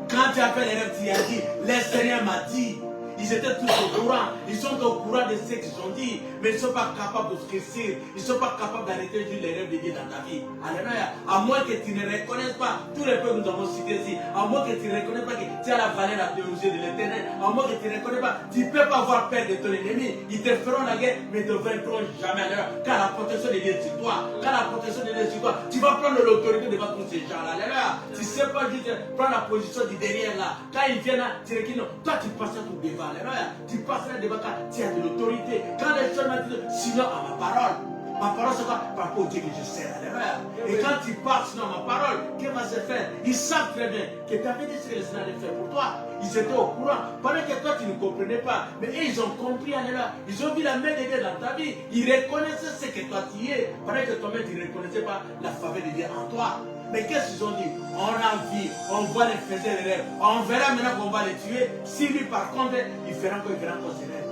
Quand tu as fait les rêves, tu as dit, le Seigneur m'a dit. Ils étaient tous au courant. Ils sont au courant de ce qu'ils ont dit. Mais ils ne sont pas capables d'obscurcir. Ils ne sont pas capables d'arrêter juste les rêves de Dieu dans ta vie. Alléluia. À moins que tu ne reconnaisses pas tous les peuples que nous avons cités ici. À moins que tu ne reconnaisses pas que tu as la valeur de la théologie de l'éternel. À moins que tu ne reconnais pas. Tu ne peux pas avoir peur de ton ennemi. Ils te feront la guerre, mais ne te vaincront jamais. Car la protection de Dieu est sur toi. Car la protection de Dieu est sur toi. Tu vas prendre l'autorité devant tous ces gens-là. Alléluia. Tu ne sais pas juste prendre la position du derrière là. Quand ils viennent là, tu reconnais. Toi, tu passes tout devant. Alléluia. Tu passeras devant car tu as de l'autorité. Quand les gens me disent, sinon à ma parole. Ma parole c'est quoi? Par rapport au Dieu que je sers. Alléluia. Et quand tu parles sinon à ma parole, qu'est-ce qui va se faire? Ils savent très bien que tu avais dit ce que le Seigneur allait faire pour toi. Ils étaient au courant. Pendant que toi tu ne comprenais pas. Mais eux, ils ont compris. Alléluia. Ils ont vu la main de Dieu dans ta vie. Ils reconnaissaient ce que toi tu es. Pendant que toi-même tu ne reconnaissais pas la faveur de Dieu en toi. Mais qu'est-ce qu'ils ont dit? On a vu, on voit les faiseurs de rêves. On verra maintenant qu'on va les tuer. Si lui, par contre, il fera encore grand cause de rêve.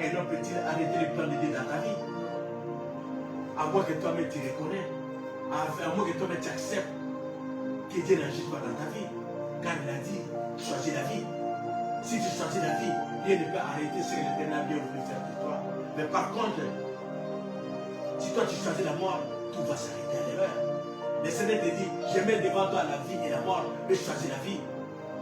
Et non peut-il arrêter le plan de Dieu dans ta vie? À moins que toi-même tu reconnais. À moins que toi-même tu acceptes que Dieu n'agit pas dans ta vie. Car il a dit, choisis la vie. Si tu choisis la vie, rien ne peut arrêter ce que l'Éternel a bien voulu faire pour toi. Mais par contre, si toi tu choisis la mort, tout va s'arrêter. Alléluia. Le Seigneur te dit, je mets devant toi la vie et la mort, mais choisis la vie.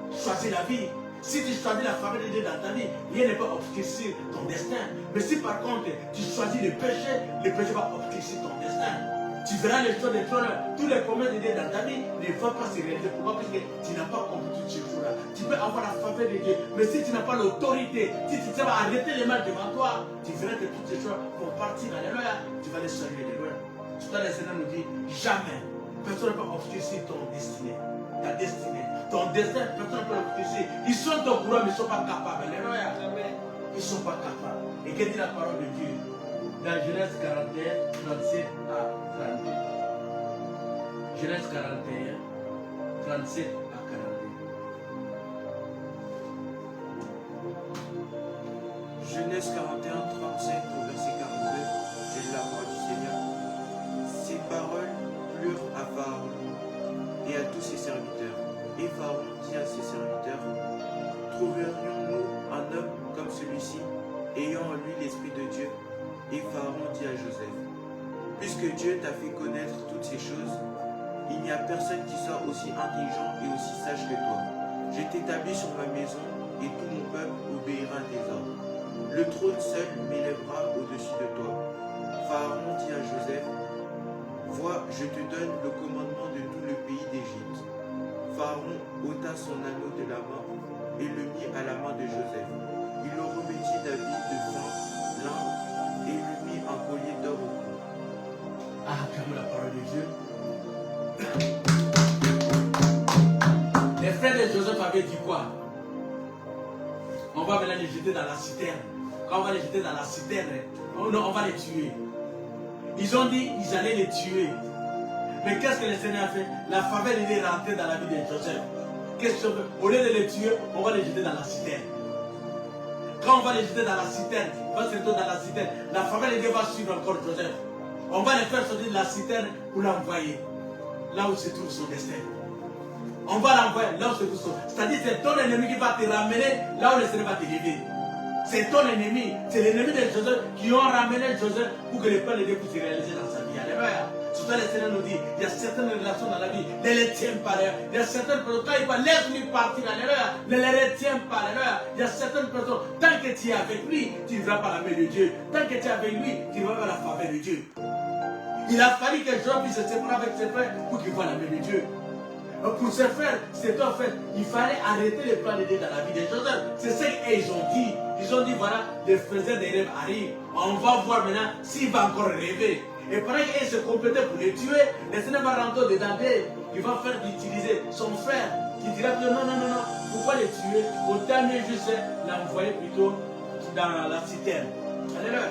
Choisis la vie. Si tu choisis la faveur de Dieu dans ta vie, rien ne peut obscurcir ton destin. Mais si par contre tu choisis le péché va obscurcir ton destin. Tu verras les choses de toi, tous les promesses de Dieu dans ta vie ne vont pas se réaliser. Pourquoi? Parce que tu n'as pas compris toutes ces choses-là. Tu peux avoir la faveur de Dieu, mais si tu n'as pas l'autorité, si tu sais pas arrêter les mains devant toi, tu verras que toutes ces choses vont partir. Alléluia. Tu vas les saluer de loin. Tout à l'heure, le Seigneur nous dit, jamais personne ne peut obscurcir ton destinée. Ta destinée. Ton destin, personne ne peut l'obscurcir. Ils sont au courant, mais ils ne sont pas capables. Alléluia. Ils ne sont pas capables. Et que dit la parole de Dieu dans Genèse 41, 37 à 32. Genèse 41, 37 à 42. Genèse 41, 35 au verset 42. J'ai la parole du Seigneur. Ces paroles plurent à Pharaon et à tous ses serviteurs. Et Pharaon dit à ses serviteurs, trouverions-nous un homme comme celui-ci, ayant en lui l'Esprit de Dieu? Et Pharaon dit à Joseph, puisque Dieu t'a fait connaître toutes ces choses, il n'y a personne qui soit aussi intelligent et aussi sage que toi. Je t'établis sur ma maison et tout mon peuple obéira à tes ordres. Le trône seul m'élèvera au-dessus de toi. Pharaon dit à Joseph, vois, je te donne le commandement de tout le pays d'Égypte. Pharaon ôta son anneau de la main et le mit à la main de Joseph. Il le revêtit d'habits de fin lin et lui mit un collier d'or au cou. Ah, comme la parole de Dieu. Les frères de Joseph avaient dit quoi? On va maintenant les jeter dans la citerne. Quand on va les jeter dans la citerne, on va les tuer. Ils ont dit qu'ils allaient les tuer. Mais qu'est-ce que le Seigneur a fait? La faveur est rentrée dans la vie de Joseph. Qu'est-ce qu'on fait? Au lieu de les tuer, on va les jeter dans la citerne. Quand on va les jeter dans la citerne, la faveur de Dieu va suivre encore Joseph. On va les faire sortir de la citerne pour l'envoyer là où se trouve son destin. On va l'envoyer là où se trouve son... C'est-à-dire c'est ton ennemi qui va te ramener là où le Seigneur va te lever. C'est ton ennemi. C'est l'ennemi de Joseph qui ont ramené Joseph pour que le plan de Dieu puisse se réaliser dans sa vie. Alléluia. Tout à l'heure, le Seigneur nous dit, il y a certaines relations dans la vie, ne les tiens pas. Il y a certaines personnes, quand il va laisse-lui partir, alléluia, ne les retiens pas, alléluia. Il y a certaines personnes, tant que tu es avec lui, tu ne verras pas la main de Dieu. Tant que tu es avec lui, tu ne verras pas la faveur de Dieu. Il a fallu que Job puisse se séparer avec ses frères pour qu'il voie la main de Dieu. Pour ses frères, c'est en fait, il fallait arrêter les plans de Dieu dans la vie de Joseph. C'est ce qu'ils ont dit. Ils ont dit, voilà, les faiseurs des rêves arrivent. On va voir maintenant s'il va encore rêver. Et pendant qu'ils se complétaient pour les tuer, le Seigneur va rentrer dedans d'eux. Il va faire d'utiliser son frère qui dira non, pourquoi les tuer? Autant mieux juste l'envoyer plutôt dans la citerne. Alléluia.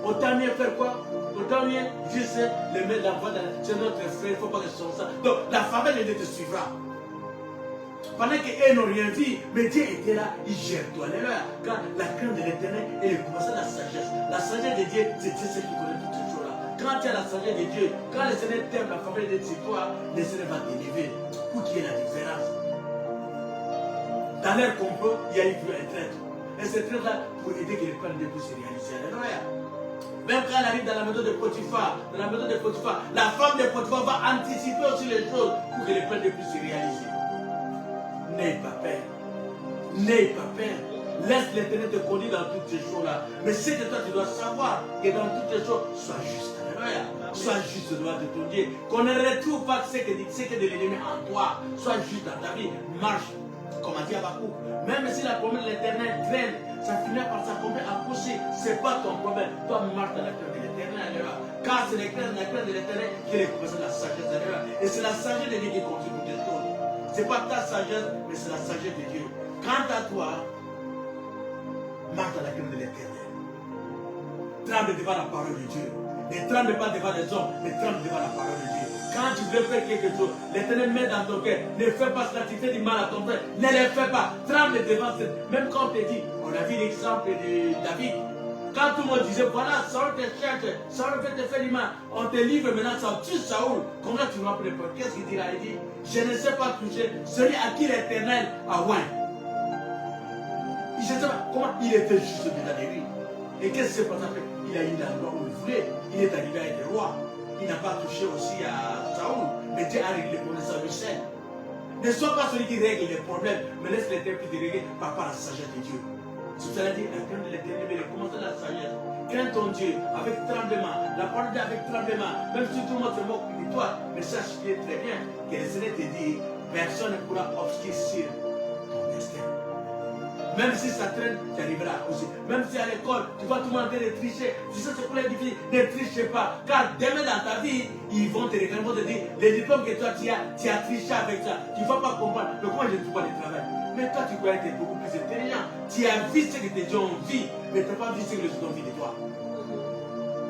Autant mieux faire quoi? Autant mieux juste le mettre l'envoyer dans c'est notre frère, il ne faut pas que ce soit ça. Donc la faveur de Dieu te suivra. Pendant qu'eux n'ont rien dit, mais Dieu était là, il gère tout. Alléluia. Car la crainte de l'Éternel, elle est commencée la sagesse. La sagesse de Dieu, c'est Dieu qui connaît toutes ces choses-là. Quand tu as la sagesse de Dieu, quand le Seigneur t'aime, la faveur de Dieu sur toi, le Seigneur va t'élever pour qu'il y ait la différence. Dans leur complot, il y a eu un traître. Et ce traître-là, pour aider que les plans de Dieu puissent se réaliser. Alléluia. Même quand elle arrive dans la maison de Potiphar, la femme de Potiphar va anticiper aussi les choses pour que les plans de Dieu puissent se réaliser. N'aie pas peur. N'aie pas peur. Laisse l'Éternel te conduire dans toutes ces choses-là. Mais c'est que toi, tu dois savoir que dans toutes ces choses, sois juste. Alléluia. Sois juste devant ton Dieu. Qu'on ne retrouve pas ce que de l'ennemi en toi. Sois juste dans ta vie. Marche. Comme a dit Habakkuk. Même si la promesse de l'Éternel traîne, ça finit par s'accomplir à pousser. Ce n'est pas ton problème. Toi, marche dans la crainte de l'Éternel. Car c'est la crainte de l'Éternel qui est commencé la sagesse. Et c'est la sagesse de Dieu qui conduit toutes les choses. Ce n'est pas ta sagesse, mais c'est la sagesse de Dieu. Quant à toi, marche dans la crainte de l'Éternel. Tremble devant la parole de Dieu. Ne tremble pas devant les hommes, mais tremble devant la parole de Dieu. Quand tu veux faire quelque chose, l'Éternel met dans ton cœur. Ne fais pas cela, tu fais du mal à ton frère. Ne le fais pas. Tremble devant cette. Même quand on te dit, on a vu l'exemple de David. Quand tout le monde disait, voilà, Saül te cherche, Saül fait te faire l'image, on te livre maintenant, ça tue Saül. Comment tu m'as pris? Qu'est-ce qu'il dit là? Il dit, je ne sais pas toucher celui à qui l'Éternel a oint. Je ne sais pas comment il était juste dedans de lui. Et qu'est-ce qui s'est passé après? Il a eu l'endroit où il voulait. Il est arrivé avec le roi. Il n'a pas touché aussi à Saül. Mais Dieu a réglé les problèmes sur lui seul. Ne sois pas celui qui règle les problèmes, mais laisse l'Éternel te régler par rapport à la sagesse de Dieu. Si tu as dit, la crainte de l'Éternel, mais commence la sagesse. Crains ton Dieu avec tremblement. La parole de Dieu avec tremblement. Même si tout le monde se moque de toi, mais sache qu'il est très bien que le Seigneur te dit, personne ne pourra obscurcir ton destin. Même si ça traîne, tu arriveras aussi. Même si à l'école, tu vas tout demander de tricher. Tu sais, c'est pour les difficiles. Ne triche pas. Car demain dans ta vie, ils vont te regarder, ils vont te dire, les diplômes que toi tu as triché avec ça. Tu ne vas pas comprendre. Mais comment je ne trouve pas de travail? Mais toi, tu crois être beaucoup plus intelligent. Tu as vu ce que tes gens ont vu, mais tu n'as pas vu ce que les autres ont vu de toi.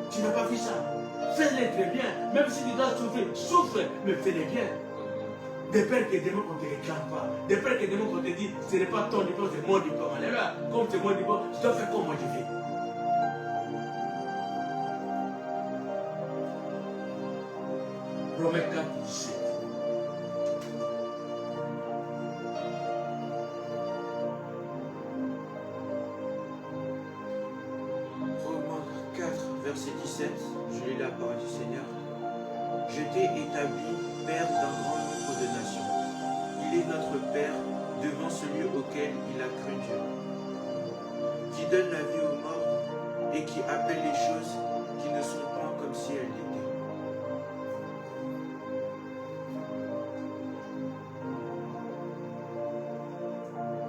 Tu n'as pas vu ça. Fais-le très bien. Même si tu dois souffrir, souffre, mais fais-le bien. De peur que demain on ne te réclame pas. De peur que demain on te dit ce n'est pas ton diplôme, c'est mon diplôme. Alors, comme c'est mon diplôme, je dois faire comme moi je fais. Romains 4, 17. Romains 4, verset 17, je lis la parole du Seigneur. Je t'ai établi Père d'un grand nombre de nations. Il est notre Père devant celui auquel il a cru Dieu, qui donne la vie aux morts et qui appelle les choses qui ne sont pas comme si elles l'étaient.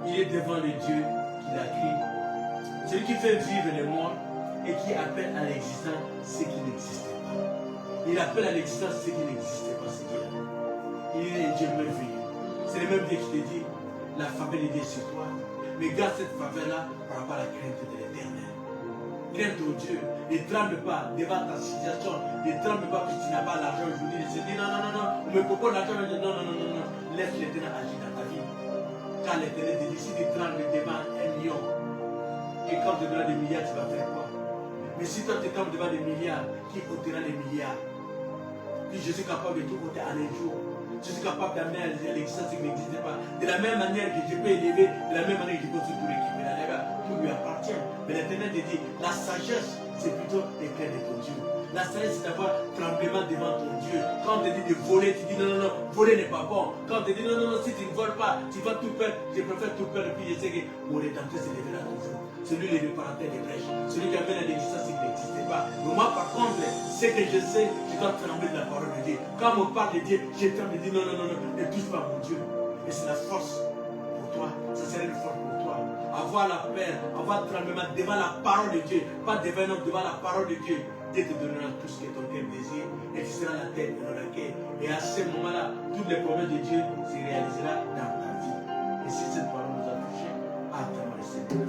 Il est devant le Dieu qu'il a créé. Celui qui fait vivre les morts et qui appelle à l'existence ce qui n'existait pas. Il appelle à l'existence ce qui n'existait pas, ce qu'il y a. Il est un Dieu merveilleux. C'est le même Dieu qui te dit, la faveur de Dieu sur toi. Mais garde cette faveur-là par rapport à la crainte de l'Éternel. Crains ton Dieu. Ne tremble pas devant ta situation. Ne tremble pas parce que tu n'as pas l'argent aujourd'hui. Ne se dis non, non, non, non. On me propose l'argent. Non, non, non, non, non. Laisse l'Éternel agir dans ta vie. Quand l'Éternel te dit, si tu trembles devant 1 million, et quand tu donneras des milliards, tu vas faire quoi? Mais si toi tu trembles devant des milliards, qui ôtera les milliards? Puis je suis capable de tout ôter en un jour. Je suis capable d'amener à l'existence qui n'existait pas. De la même manière que je peux élever, de la même manière que je peux tout récupérer. Tout lui appartient. Mais l'Éternel te dit, la sagesse, c'est plutôt les craintes de ton Dieu. La sagesse, c'est d'avoir tremblement devant ton Dieu. Quand on te dit de voler, tu dis non, non, non, voler n'est pas bon. Quand on te dit non, non, non, si tu ne voles pas, tu vas tout perdre. Je préfère tout perdre, puis je sais que mon rédempteur se lèvera toujours. Celui qui est le parentel des brèches. Celui qui amène à l'existence qui n'existait pas. Mais moi, par contre, ce que je sais, je dois trembler de la parole de Dieu. Quand on parle de Dieu, je tremble et dis non, non, non, non, ne touche pas mon Dieu. Et c'est la force pour toi. Ça serait une force pour toi. Avoir la paix, avoir le tremblement devant la parole de Dieu. Pas devant un homme, devant la parole de Dieu. Dieu te donnera tout ce que ton cœur désire. Et tu seras la tête et non la quai. Et à ce moment-là, toutes les promesses de Dieu se réaliseront dans ta vie. Et si cette parole nous a touchés, attends le Seigneur.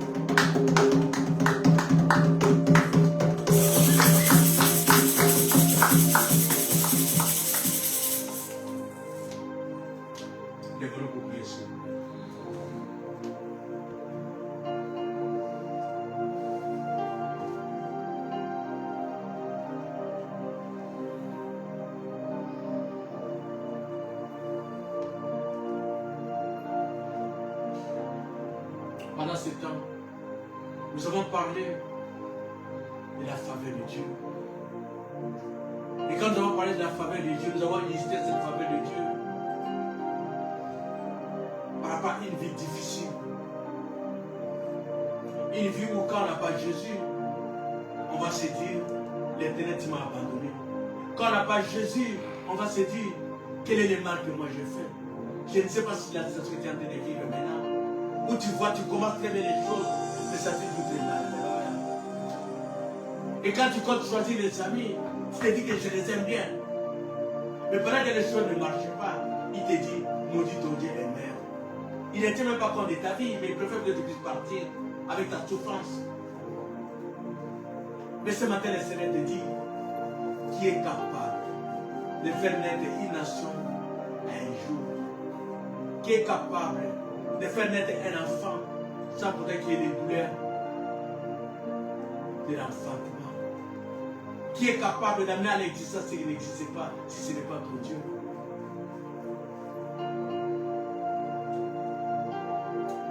Lève-nous pour prier, Seigneur. Pendant ce temps, nous avons parlé de la faveur de Dieu. Et quand nous avons parlé de la faveur de Dieu, nous avons listé cette faveur de Dieu par rapport à une vie difficile. Une vie où quand on n'a pas Jésus, on va se dire, l'Éternel m'a abandonné. Quand on n'a pas Jésus, on va se dire, quel est le mal que moi j'ai fait? Je ne sais pas si la situation que tu es en train de vivre maintenant. Où tu vois, tu commences très bien les choses, mais ça fait tout très mal. Et quand tu comptes choisir les amis, tu te dis que je les aime bien. Mais pendant que les choses ne marchent pas, il te dit, maudit ton Dieu est mère. Il ne tient même pas compte de ta vie, mais il préfère que tu puisses partir avec ta souffrance. Mais ce matin, le Seigneur te dit, qui est capable de faire naître une nation un jour? Qui est capable de faire naître un enfant sans peut-être qu'il y ait des douleurs? de l'enfantement, qui est capable d'amener à l'existence ce qui n'existait pas, si ce n'est pas ton Dieu.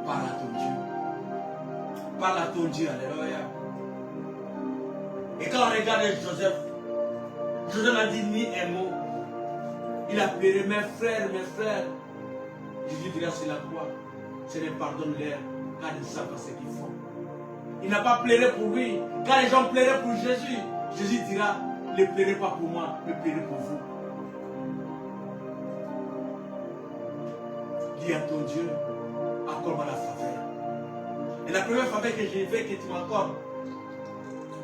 Parle à ton Dieu. Parle à ton Dieu, alléluia. Et quand on regarde Joseph, Joseph n'a dit ni un mot. Il a pleuré, mes frères. Jésus dira sur la croix, Seigneur, pardonne-leur, car ils ne savent pas ce qu'ils font. Il n'a pas pleuré pour lui. Quand les gens pleuraient pour Jésus, Jésus dira, ne pleurez pas pour moi, mais pleurez pour vous. Dis à ton Dieu, accorde-moi la faveur. Et la première faveur que j'ai faite, que tu m'accordes,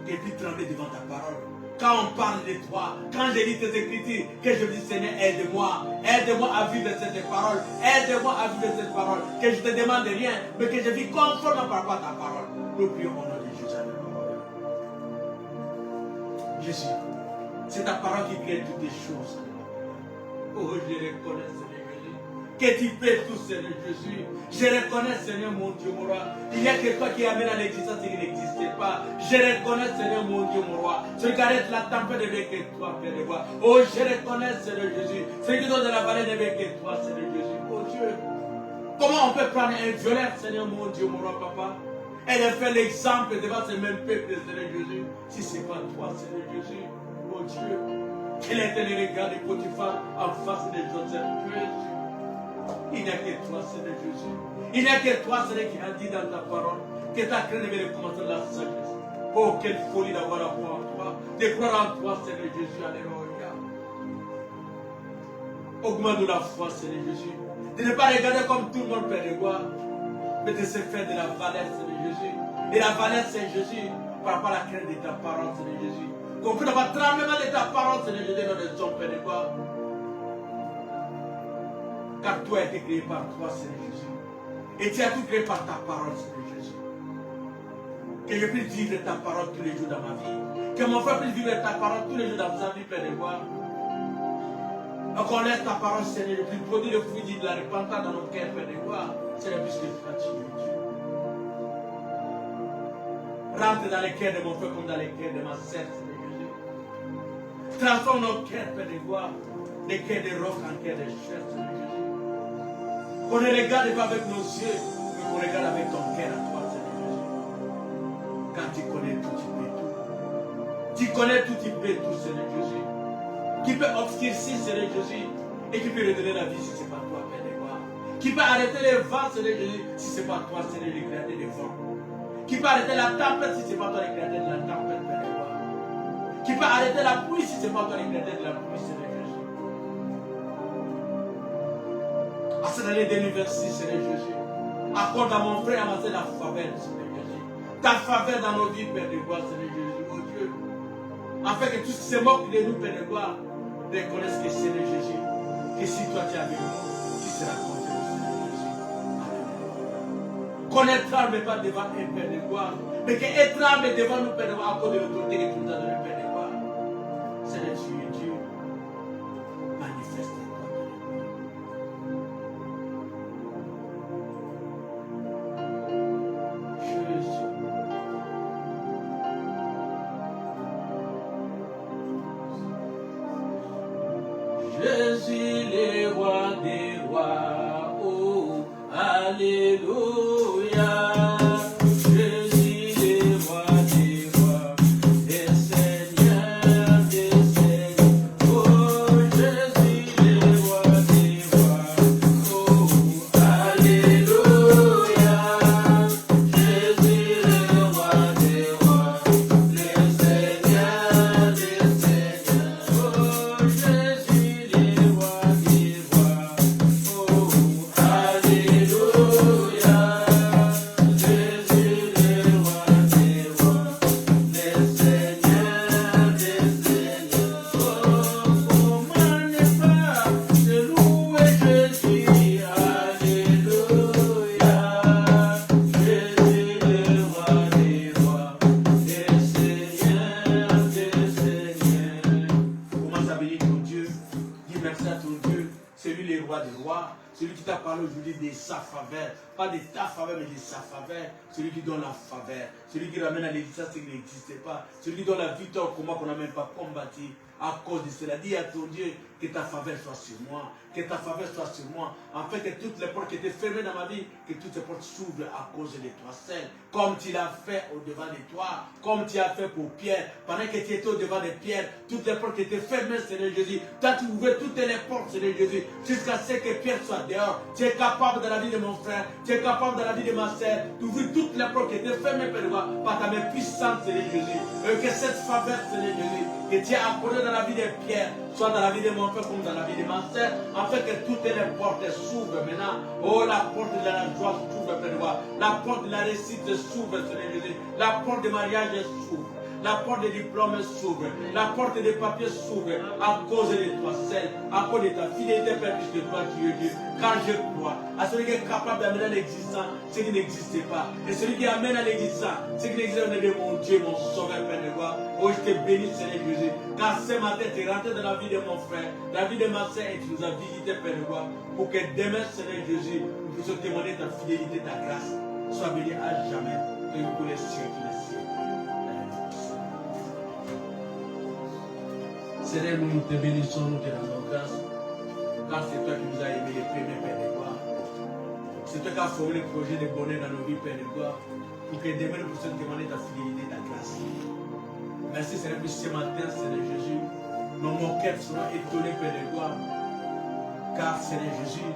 que tu trembles devant ta parole. Quand on parle de toi, quand je lis tes écritures, que je dis Seigneur, aide-moi à vivre cette parole, aide-moi à vivre cette parole, que je ne te demande rien, mais que je vis conforme par rapport à ta parole. Nous prions au nom de Jésus. Jésus, c'est ta parole qui crée toutes les choses. Oh, je reconnais, Seigneur Jésus, que tu fais tout, Seigneur Jésus. Je reconnais, Seigneur mon Dieu, mon roi. Il n'y a que toi qui amène à l'existence ce qui n'existait pas. Je reconnais, Seigneur mon Dieu, mon roi. Celui qui arrête la tempête ne veut que toi, Père de roi. Oh, je reconnais, Seigneur Jésus. Celui qui donne de la vallée ne veut que toi, Seigneur Jésus. Oh Dieu, comment on peut prendre un violeur, Seigneur mon Dieu, mon roi, papa, et de faire l'exemple devant ce même peuple, Seigneur Jésus, si ce n'est pas toi, Seigneur Jésus. Oh Dieu, quel était le regard de Potiphar en face de Joseph, Jésus. Il n'y a que toi, Seigneur Jésus. Il n'y a que toi, Seigneur, qui a dit dans ta parole que ta crainte devait commencer de la sagesse. Oh, quelle folie d'avoir la foi en toi, de croire en toi, Seigneur Jésus. Alléluia. Augmente-nous la foi, Seigneur Jésus. De ne pas regarder comme tout le monde, Père de gloire, mais de se faire de la valeur, Seigneur Jésus. Et la valeur, c'est Jésus, par rapport à la crainte de ta parole, Seigneur Jésus. Qu'on puisse avoir tremblement de ta parole, Seigneur Jésus, dans les hommes, Père de gloire. Car toi a été créé par toi, Seigneur Jésus. Et tu as tout créé par ta parole, Seigneur Jésus. Que je puisse vivre ta parole tous les jours dans ma vie. Que mon frère puisse vivre ta parole tous les jours dans sa vie, Père de gloire. Donc on laisse ta parole, Seigneur, puis produire le fruit de la repentance dans nos cœurs, Père de gloire. Seigneur, puisque tu as tué Dieu. Rentre dans les cœurs de mon frère comme dans les cœurs de ma sœur, Seigneur Jésus. Transforme nos cœurs, Père de gloire, des cœurs de roc en cœurs de chair, Seigneur Jésus. Qu'on ne regarde pas avec nos yeux, mais qu'on regarde avec ton cœur à toi, Seigneur Jésus. Quand tu connais tout, tu peux tout. Tu connais tout, tu peux tout, Seigneur Jésus. Qui peut obscurcir, Seigneur Jésus, et qui peut redonner la vie si ce n'est pas toi, Père de gloire. Qui peut arrêter les vents, Seigneur Jésus, si ce n'est pas toi, Seigneur, le créateur des vents. Qui peut arrêter la tempête si ce n'est pas toi, le créateur de la tempête, Père de gloire. Qui peut arrêter la pluie si ce n'est pas toi, le créateur de la pluie, Seigneur Jésus. À cette année 2026, Seigneur Jésus, accorde à mon frère et à ma soeur la faveur, Seigneur Jésus. Ta faveur dans nos vies, Père de gloire, Seigneur Jésus, oh Dieu. Afin que tous ceux qui se moquent de nous, Père de gloire, reconnaissent que Seigneur Jésus, que si toi tu es avec nous, tu seras contre nous, Seigneur Jésus. Alléluia. Qu'on ne tremble pas devant un Père de gloire, mais qu'il tremble devant nous, Père de gloire, à cause de l'autorité que tu nous as donnée, Père de gloire. Seigneur, tu es Dieu. Manifeste-toi. Jésus, le roi des rois, oh, alléluia. Jésus, le roi des rois, des seigneurs, oh, Jésus, le roi des rois, oh, alléluia. Jésus, le roi des rois, des seigneurs, oh, Jésus, le roi des rois, oh, alléluia. parler aujourd'hui de sa faveur. Pas de ta faveur, mais de sa faveur. Celui qui donne la faveur. Celui qui ramène à l'existence ce qui n'existait pas. Celui qui donne la victoire au combat qu'on n'a même pas combattu. À cause de cela, dis à ton Dieu que ta faveur soit sur moi, que ta faveur soit sur moi, afin que toutes les portes qui étaient fermées dans ma vie, que toutes les portes s'ouvrent à cause de toi seul, comme tu l'as fait au-devant de toi, comme tu as fait pour Pierre, pendant que tu étais au-devant de Pierre, toutes les portes qui étaient fermées, Seigneur Jésus, toi tu ouvrais toutes les portes, Seigneur Jésus, jusqu'à ce que Pierre soit dehors. Tu es capable dans la vie de mon frère, tu es capable dans la vie de ma sœur, d'ouvrir toutes les portes qui étaient fermées, Père, par ta main puissante, Seigneur Jésus, et que cette faveur, Seigneur Jésus, que tu as accordée dans la vie de Pierre, soit dans la vie de mon frère comme dans la vie de ma sœur, afin que toutes les portes s'ouvrent maintenant. Oh, la porte de la joie s'ouvre, Père, la porte de la réussite s'ouvre, Seigneur Jésus, la porte du mariage s'ouvre. La porte des diplômes s'ouvre, la porte des papiers s'ouvre à cause de toi seul, à cause de ta fidélité, Père, puisque toi tu es Dieu. Car je crois à celui qui est capable d'amener à l'existence ce qui n'existait pas. Et celui qui amène à l'existence ce qui n'existait pas, de mon Dieu, mon sauveur, Père de gloire. Oh, je te bénis, Seigneur Jésus. Car ce matin, tu es rentré dans la vie de mon frère, dans la vie de ma soeur, et tu nous as visité, Père de gloire, pour que demain, Seigneur Jésus, nous puissions témoigner ta fidélité, ta grâce. Sois béni à jamais, et pour les siècles des siècles. Seigneur, nous te bénissons, nous te rendons grâce, car c'est toi qui nous as aimés les premiers, Père de gloire. C'est toi qui as formé le projet de bonheur dans nos vies, Père de gloire, pour que demain nous puissions témoigner ta fidélité, ta grâce. Merci, Seigneur, pour ce matin, Seigneur Jésus. Nos cœurs seront étonnés, Père de gloire, car, Seigneur Jésus,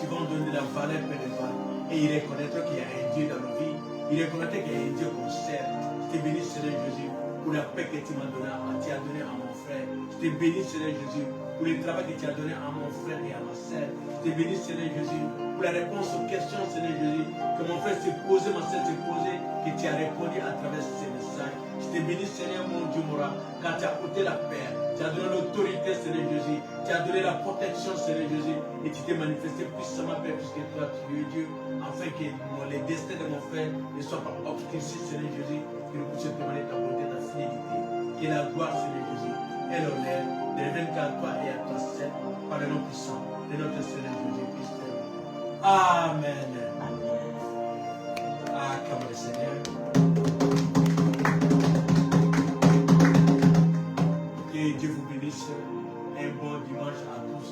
tu vas nous donner la valeur, Père de gloire, et il reconnaîtra qu'il y a un Dieu dans nos vies. Il reconnaîtra qu'il y a un Dieu qu'on sert. Je te bénis, Seigneur Jésus, pour la paix que tu m'as donnée, tu as donné à mon frère. Je te bénis, Seigneur Jésus, pour le travail que tu as donné à mon frère et à ma sœur. Je te bénis, Seigneur Jésus, pour la réponse aux questions, Seigneur Jésus, que mon frère s'est posé, ma sœur s'est posée, que tu as répondu à travers ces messages. Je te bénis, Seigneur, mon Dieu, car tu as ôté la paix, tu as donné l'autorité, Seigneur Jésus, tu as donné la protection, Seigneur Jésus, et tu t'es manifesté puissamment, Père, puisque toi, tu es Dieu, afin que les destins de mon frère ne soient pas obscurcis, Seigneur Jésus, que nous puissions témoigner ta bonté, ta fidélité. Que la gloire, Seigneur Jésus, et l'honneur ne reviennent qu'à toi et à toi seul, par le nom puissant de notre Seigneur Jésus-Christ. Amen. Acclame le Seigneur. Que Dieu vous bénisse. Un bon dimanche à tous